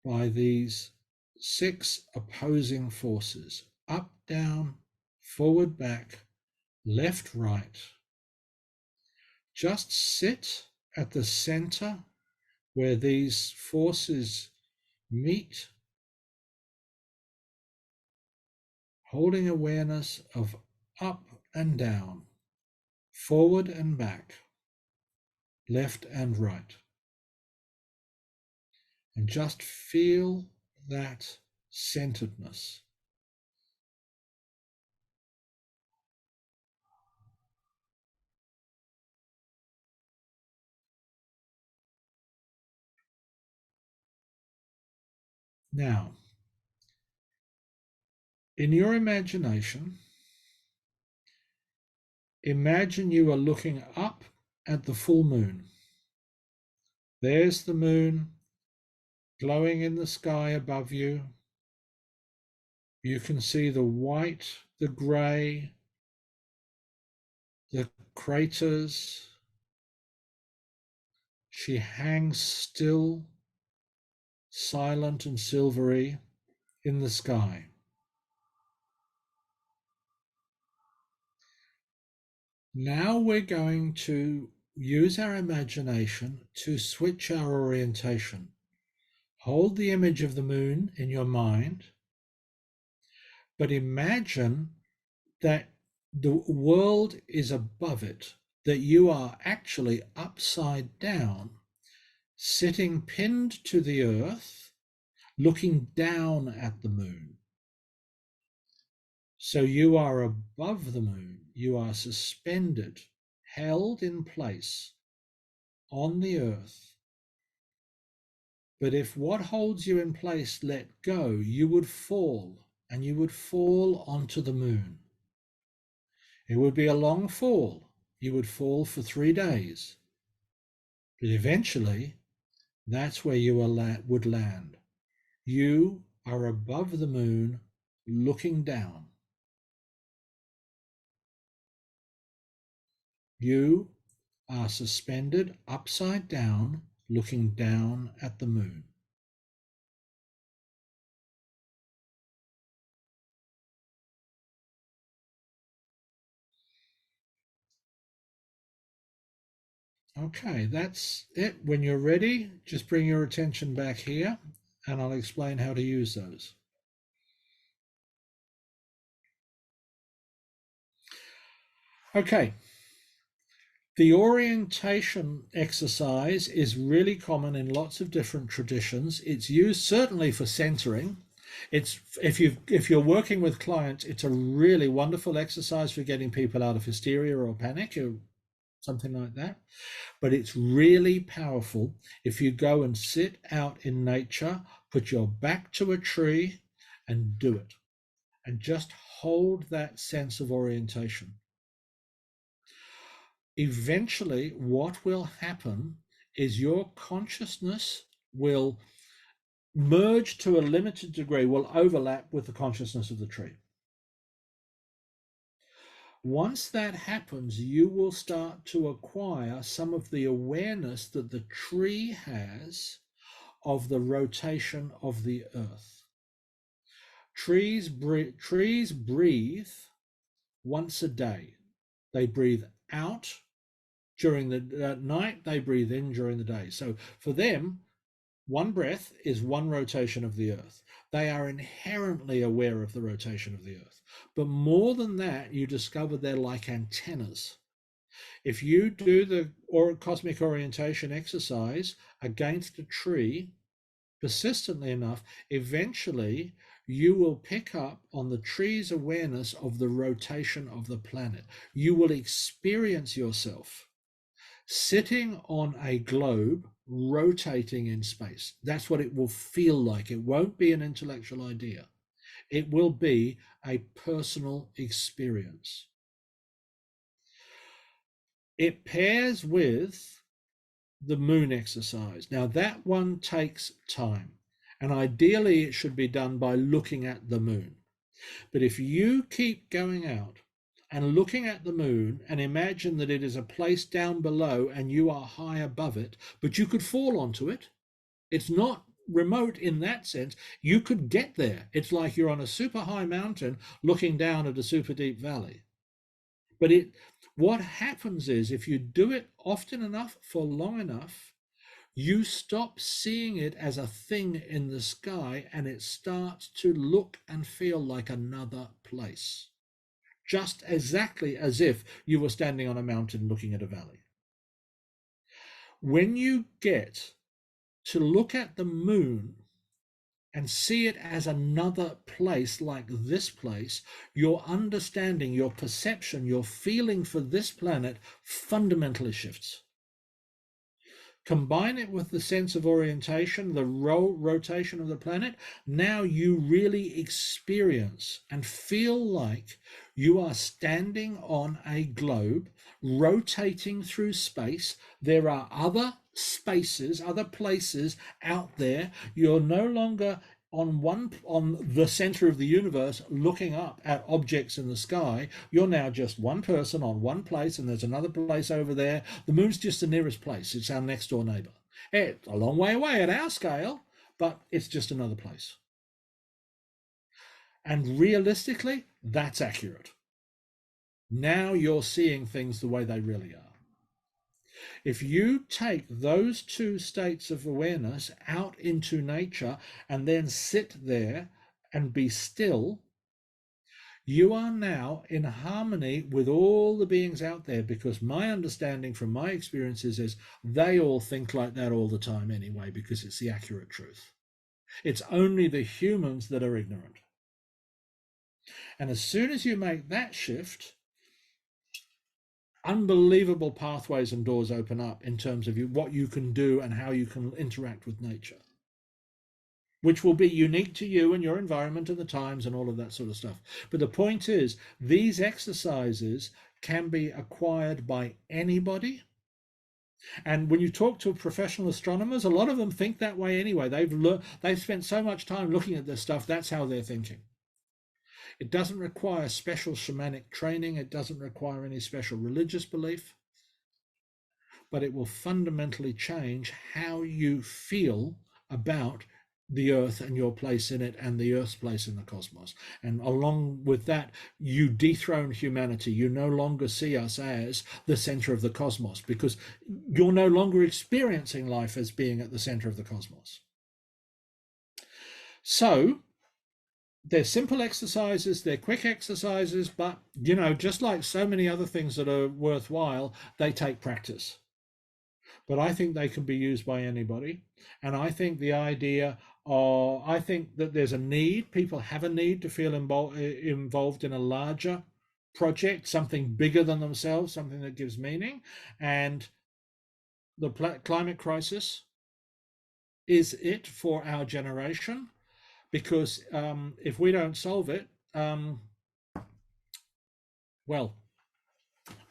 B: by these 6 opposing forces: up, down, forward, back, left, right. Just sit at the center where these forces meet, holding awareness of up and down, forward and back, left and right. And just feel that centeredness. Now, in your imagination, imagine you are looking up at the full moon. There's the moon glowing in the sky above you. You can see the white, the grey, the craters. She hangs still, silent and silvery in the sky. Now we're going to use our imagination to switch our orientation. Hold the image of the moon in your mind, but imagine that the world is above it, that you are actually upside down, sitting pinned to the earth, looking down at the moon. So you are above the moon, you are suspended, held in place on the earth. But if what holds you in place let go, you would fall, and you would fall onto the moon. It would be a long fall. You would fall for 3 days. But eventually, that's where you would land. You are above the moon, looking down. You are suspended upside down, looking down at the moon. Okay, that's it. When you're ready, just bring your attention back here and I'll explain how to use those. Okay. The orientation exercise is really common in lots of different traditions. It's used certainly for centering. It's if you're working with clients, it's a really wonderful exercise for getting people out of hysteria or panic or something like that. But it's really powerful if you go and sit out in nature, put your back to a tree and do it. And just hold that sense of orientation. eventually what will happen is your consciousness will merge to a limited degree, will overlap with the consciousness of the tree. Once that happens, you will start to acquire some of the awareness that the tree has of the rotation of the earth. Trees breathe once a day. They breathe out during the night, they breathe in during the day. So for them, one breath is one rotation of the earth. They are inherently aware of the rotation of the earth. But more than that, you discover they're like antennas. If you do the cosmic orientation exercise against a tree persistently enough, eventually you will pick up on the tree's awareness of the rotation of the planet. You will experience yourself sitting on a globe rotating in space. That's what it will feel like. It won't be an intellectual idea. It will be a personal experience. It pairs with the moon exercise. Now that one takes time, and ideally it should be done by looking at the moon. But if you keep going out and looking at the moon and imagine that it is a place down below and you are high above it, but you could fall onto it. It's not remote in that sense. You could get there. It's like you're on a super high mountain looking down at a super deep valley. But what happens is, if you do it often enough for long enough, you stop seeing it as a thing in the sky and it starts to look and feel like another place. Just exactly as if you were standing on a mountain looking at a valley. When you get to look at the moon and see it as another place like this place, your understanding, your perception, your feeling for this planet fundamentally shifts. Combine it with the sense of orientation, the rotation of the planet. Now you really experience and feel like you are standing on a globe, rotating through space. There are other spaces, other places out there. You're no longer on the center of the universe looking up at objects in the sky. You're now just one person on one place, and there's another place over there. The moon's just the nearest place. It's our next door neighbor. It's a long way away at our scale, but it's just another place. And realistically, that's accurate. Now you're seeing things the way they really are. If you take those two states of awareness out into nature and then sit there and be still, you are now in harmony with all the beings out there, because my understanding from my experiences is they all think like that all the time anyway, because it's the accurate truth. It's only the humans that are ignorant. And as soon as you make that shift, unbelievable pathways and doors open up in terms of what you can do and how you can interact with nature, which will be unique to you and your environment and the times and all of that sort of stuff. But the point is, these exercises can be acquired by anybody. And when you talk to professional astronomers, a lot of them think that way anyway. They've spent so much time looking at this stuff, that's how they're thinking. It doesn't require special shamanic training. It doesn't require any special religious belief. But it will fundamentally change how you feel about the earth and your place in it and the earth's place in the cosmos. And along with that, you dethrone humanity. You no longer see us as the center of the cosmos, because you're no longer experiencing life as being at the center of the cosmos. So they're simple exercises, they're quick exercises, but, you know, just like so many other things that are worthwhile, they take practice. But I think they can be used by anybody. And I think I think that there's a need, people have a need to feel involved in a larger project, something bigger than themselves, something that gives meaning. And the climate crisis is it for our generation. Because if we don't solve it, well,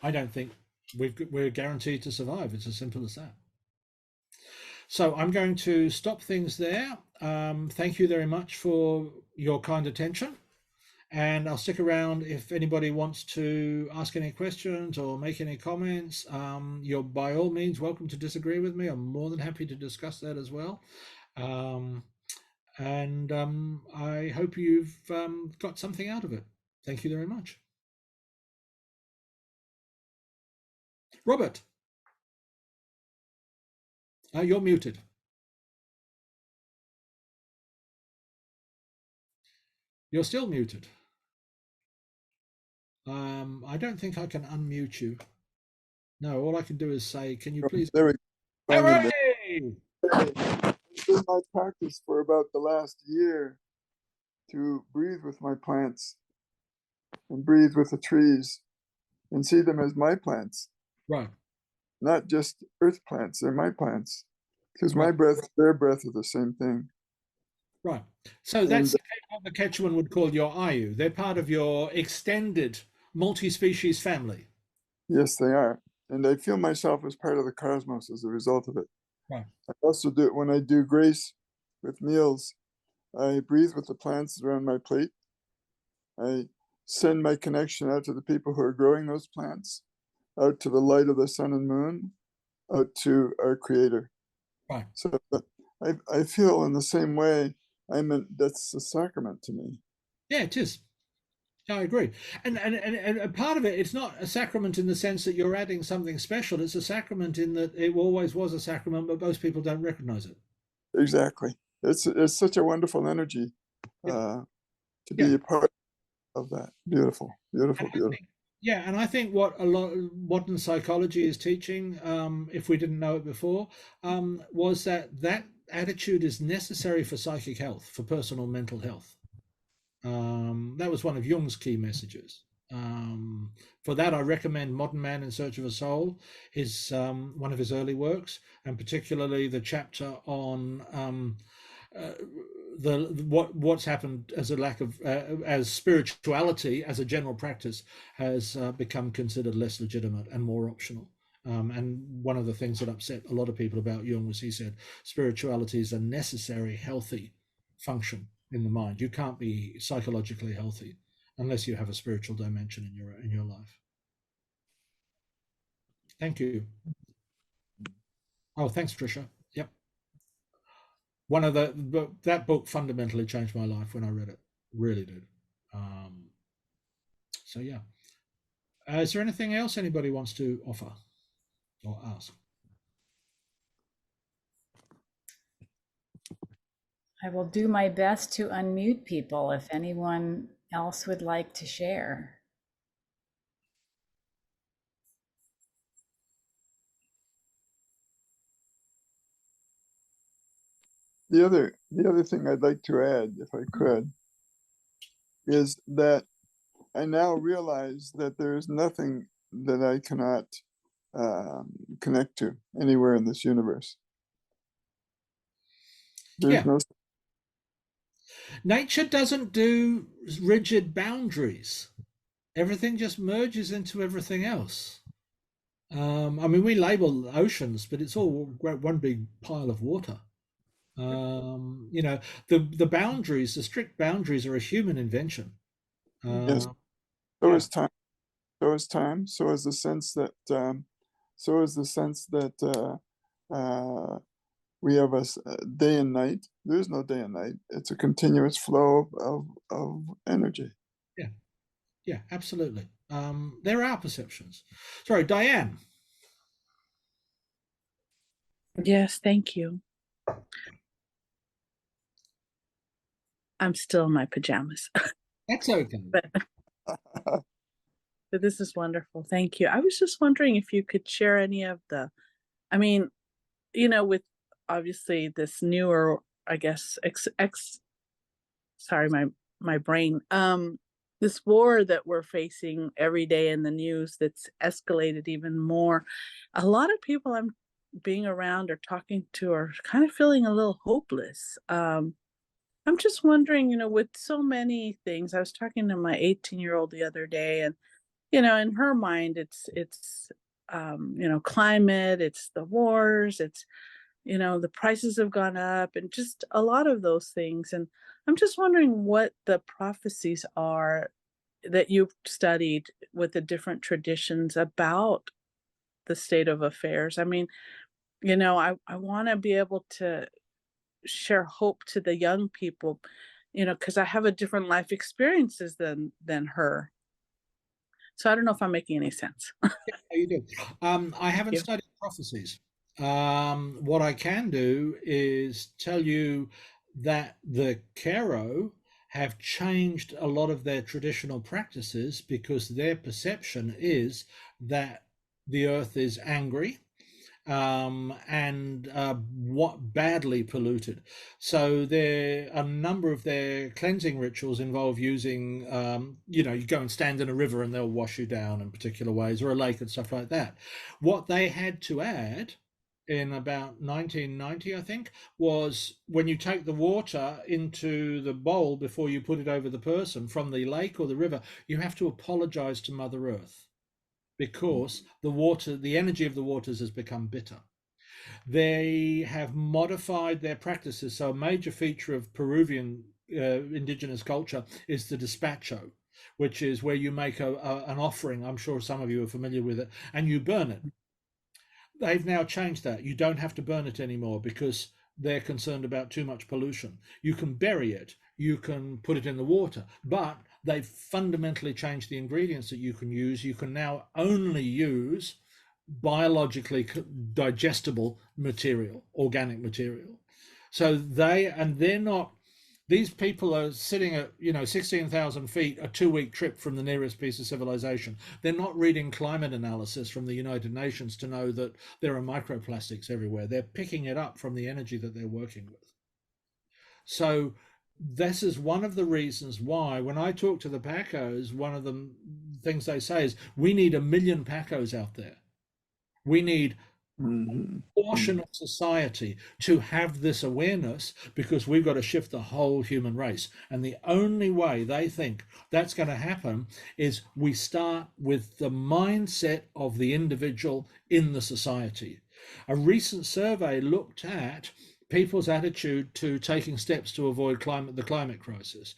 B: I don't think we're guaranteed to survive. It's as simple as that. So I'm going to stop things there. Thank you very much for your kind attention. And I'll stick around if anybody wants to ask any questions or make any comments. You're by all means welcome to disagree with me. I'm more than happy to discuss that as well. I hope you've got something out of it. Thank you very much. Robert, you're muted. You're still muted. I don't think I can unmute you. No, all I can do is say, can you please?
E: There we go.
B: Hooray!
E: It's been my practice for about the last year to breathe with my plants and breathe with the trees and see them as my plants,
B: Right.
E: not just earth plants. They're my plants because my
B: Right.
E: breath, their breath are the same thing.
B: Right. So that's what the Quechuan would call your Ayu. They're part of your extended multi-species family.
E: Yes, they are. And I feel myself as part of the cosmos as a result of it.
B: Right.
E: I also do it when I do grace with meals. I breathe with the plants around my plate. I send my connection out to the people who are growing those plants, out to the light of the sun and moon, out to our creator.
B: Right.
E: So I feel in the same way. That's a sacrament to me.
B: Yeah, it is. I agree. And a part of it, it's not a sacrament in the sense that you're adding something special. It's a sacrament in that it always was a sacrament, but most people don't recognize it.
E: Exactly. It's such a wonderful energy to be a part of that. Beautiful, beautiful, beautiful.
B: Yeah, and I think what a lot of modern psychology is teaching, if we didn't know it before, was that attitude is necessary for psychic health, for personal mental health. That was one of Jung's key messages. For that, I recommend Modern Man in Search of a Soul, his one of his early works, and particularly the chapter on what's happened as a lack of as spirituality as a general practice has become considered less legitimate and more optional. And one of the things that upset a lot of people about Jung was he said spirituality is a necessary, healthy function in the mind. You can't be psychologically healthy unless you have a spiritual dimension in your life. Thank you. Oh, thanks, Tricia. Yep. One of that book fundamentally changed my life when I read it. Really did. So yeah. Is there anything else anybody wants to offer or ask?
A: I will do my best to unmute people if anyone else would like to share.
E: The other thing I'd like to add, if I could, is that I now realize that there is nothing that I cannot connect to anywhere in this universe. There's no.
B: Nature doesn't do rigid boundaries. Everything just merges into everything else. I mean, we label oceans, but it's all one big pile of water. You know, the boundaries, the strict boundaries, are a human invention.
E: Yes. So is time. So is time. So is the sense that. So is the sense that we have a day and night. There's no day and night. It's a continuous flow of energy.
B: Yeah. Yeah, absolutely. There are perceptions. Sorry, Diane.
D: Yes, thank you. I'm still in my pajamas.
B: That's okay.
D: But this is wonderful. Thank you. I was just wondering if you could share any of the, I mean, you know, with obviously this newer, I guess, sorry, my brain, this war that we're facing every day in the news that's escalated even more. A lot of people I'm being around or talking to are kind of feeling a little hopeless. I'm just wondering, you know, with so many things, I was talking to my 18-year-old the other day, and, you know, in her mind, it's climate, it's the wars, it's, the prices have gone up, and just a lot of those things. And I'm just wondering what the prophecies are that you've studied with the different traditions about the state of affairs. I mean, I want to be able to share hope to the young people, because I have a different life experiences than her. So I don't know if I'm making any sense.
B: You do. I haven't
D: you.
B: studied prophecies. What I can do is tell you that the Kero have changed a lot of their traditional practices because their perception is that the earth is angry and what badly polluted. So a number of their cleansing rituals involve using, you go and stand in a river and they'll wash you down in particular ways, or a lake and stuff like that. What they had to add in about 1990, I think, was when you take the water into the bowl before you put it over the person from the lake or the river, you have to apologize to Mother Earth, because the energy of the waters has become bitter. They have modified their practices. So a major feature of Peruvian indigenous culture is the despacho, which is where you make an offering. I'm sure some of you are familiar with it, and you burn it. They've now changed that. You don't have to burn it anymore because they're concerned about too much pollution. You can bury it, you can put it in the water, but they've fundamentally changed the ingredients that you can use. You can now only use biologically digestible material, organic material. So they're not, these people are sitting at 16,000 feet, a 2-week trip from the nearest piece of civilization. They're not reading climate analysis from the United Nations to know that there are microplastics everywhere. They're picking it up from the energy that they're working with. So this is one of the reasons why, when I talk to the Pacos, one of the things they say is, we need 1 million Pacos out there. We need a portion of society to have this awareness, because we've got to shift the whole human race. And the only way they think that's going to happen is we start with the mindset of the individual in the society. A recent survey looked at people's attitude to taking steps to avoid the climate crisis.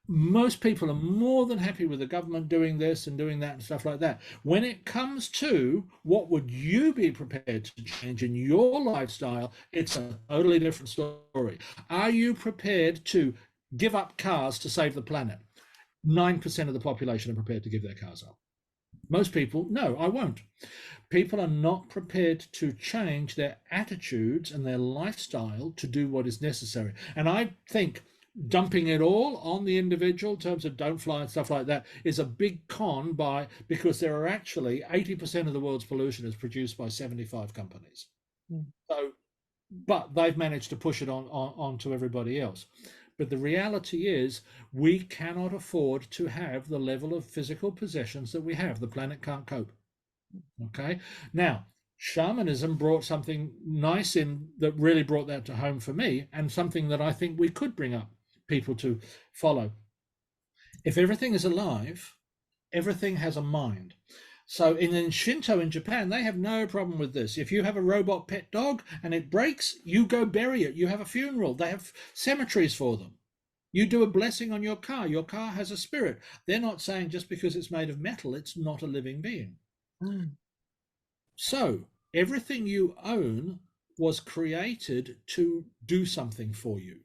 B: Most people are more than happy with the government doing this and doing that and stuff like that. When it comes to what would you be prepared to change in your lifestyle, it's a totally different story. Are you prepared to give up cars to save the planet? 9% of the population are prepared to give their cars up. Most people, no, I won't. People are not prepared to change their attitudes and their lifestyle to do what is necessary. And I think dumping it all on the individual in terms of don't fly and stuff like that is a big con, because there are actually 80% of the world's pollution is produced by 75 companies. So, but they've managed to push it on to everybody else. But the reality is, we cannot afford to have the level of physical possessions that we have. The planet can't cope. Okay. Now, shamanism brought something nice in that really brought that to home for me, and something that I think we could bring up people to follow. If everything is alive, everything has a mind. So in Shinto in Japan, they have no problem with this. If you have a robot pet dog and it breaks, you go bury it. You have a funeral. They have cemeteries for them. You do a blessing on your car. Your car has a spirit. They're not saying just because it's made of metal, it's not a living being. So everything you own was created to do something for you.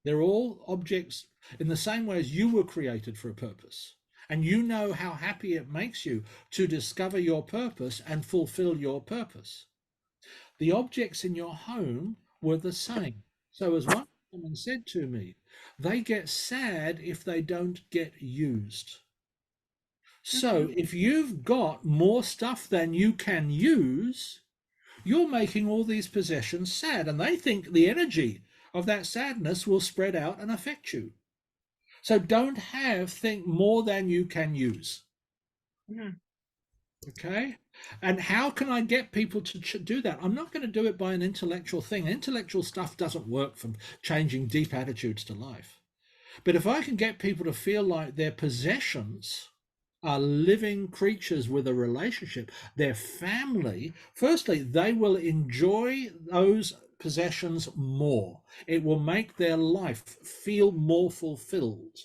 B: They're all objects in the same way as you were created for a purpose. And you know how happy it makes you to discover your purpose and fulfill your purpose. The objects in your home were the same. So as one woman said to me, they get sad if they don't get used. So if you've got more stuff than you can use, you're making all these possessions sad, and they think the energy of that sadness will spread out and affect you. So don't think more than you can use. Okay. And how can I get people to do that? I'm not going to do it by an intellectual thing. Intellectual stuff doesn't work for changing deep attitudes to life. But if I can get people to feel like their possessions are living creatures with a relationship, their family, firstly, they will enjoy those possessions more. It will make their life feel more fulfilled.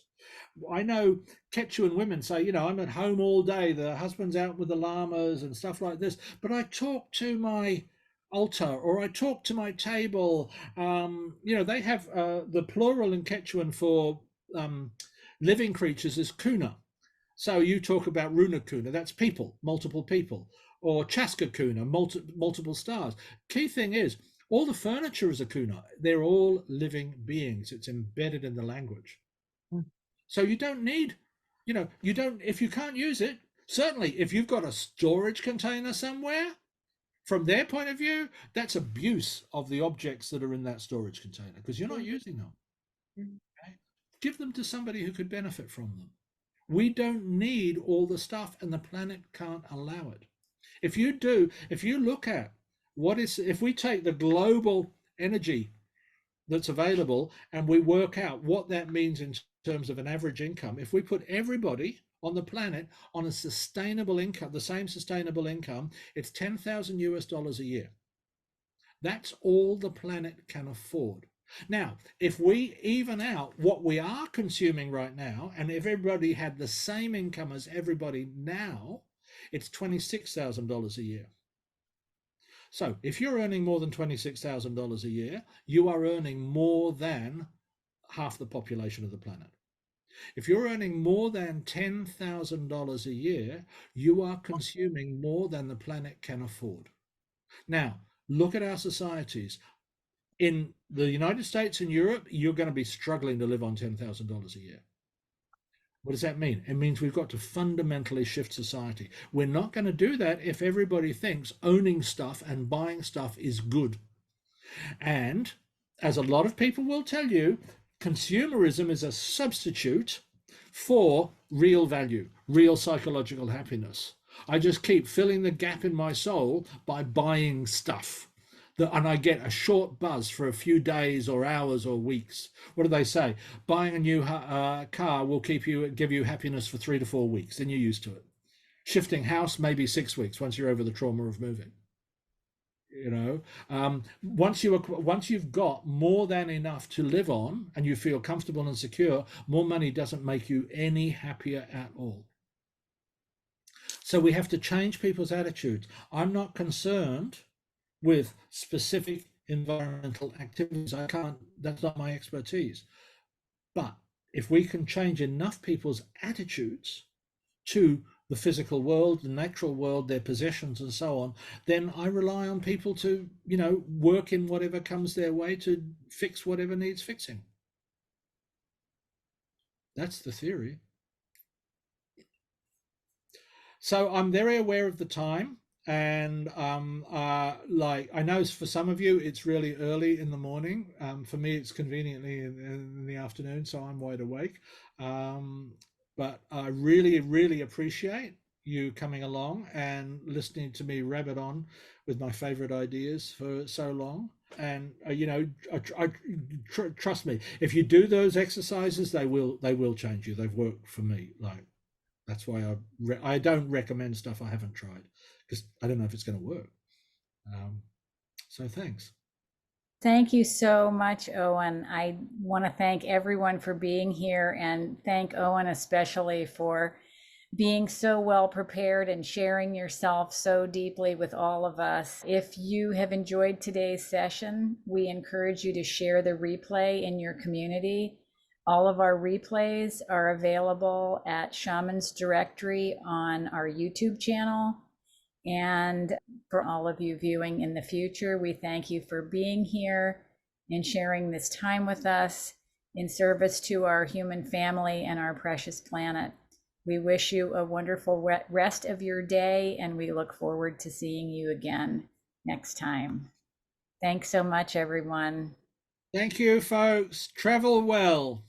B: I know Quechuan women say, you know, I'm at home all day, the husband's out with the llamas and stuff like this, but I talk to my altar or I talk to my table. You know, they have the plural in Quechuan for living creatures is kuna. So you talk about runa kuna, that's people, multiple people, or chaska kuna, multiple stars. Key thing is, all the furniture is a kuna. They're all living beings. It's embedded in the language. So you don't need, you know, you don't, if you can't use it, certainly if you've got a storage container somewhere, from their point of view, that's abuse of the objects that are in that storage container because you're not using them. Okay? Give them to somebody who could benefit from them. We don't need all the stuff and the planet can't allow it. If you do, if you look at what is, if we take the global energy that's available and we work out what that means in terms of an average income, if we put everybody on the planet on a sustainable income, the same sustainable income, it's 10,000 US dollars a year. That's all the planet can afford. Now, if we even out what we are consuming right now, and if everybody had the same income as everybody now, it's $26,000 a year. So if you're earning more than $26,000 a year, you are earning more than half the population of the planet. If you're earning more than $10,000 a year, you are consuming more than the planet can afford. Now, look at our societies. In the United States and Europe, you're going to be struggling to live on $10,000 a year. What does that mean? It means we've got to fundamentally shift society. We're not going to do that if everybody thinks owning stuff and buying stuff is good. And as a lot of people will tell you, consumerism is a substitute for real value, real psychological happiness. I just keep filling the gap in my soul by buying stuff. And I get a short buzz for a few days or hours or weeks. What do they say? Buying a new car will give you happiness for 3 to 4 weeks. Then you're used to it. Shifting house, maybe 6 weeks once you're over the trauma of moving. You know, once you've got more than enough to live on and you feel comfortable and secure, more money doesn't make you any happier at all. So we have to change people's attitudes. I'm not concerned with specific environmental activities. That's not my expertise. But if we can change enough people's attitudes to the physical world, the natural world, their possessions and so on, then I rely on people to, you know, work in whatever comes their way to fix whatever needs fixing. That's the theory. So I'm very aware of the time. And like I know for some of you it's really early in the morning. For me it's conveniently in the afternoon, so I'm wide awake. But I really appreciate you coming along and listening to me rabbit on with my favorite ideas for so long. And you know, trust me, if you do those exercises, they will change you. They've worked for me. Like that's why I don't recommend stuff I haven't tried, because I don't know if it's going to work. So thanks.
A: Thank you so much, Owen. I want to thank everyone for being here and thank Owen especially for being so well prepared and sharing yourself so deeply with all of us. If you have enjoyed today's session, we encourage you to share the replay in your community. All of our replays are available at Shaman's Directory on our YouTube channel. And for all of you viewing in the future, we thank you for being here and sharing this time with us in service to our human family and our precious planet. We wish you a wonderful rest of your day, and we look forward to seeing you again next time. Thanks so much, everyone.
B: Thank you, folks. Travel well.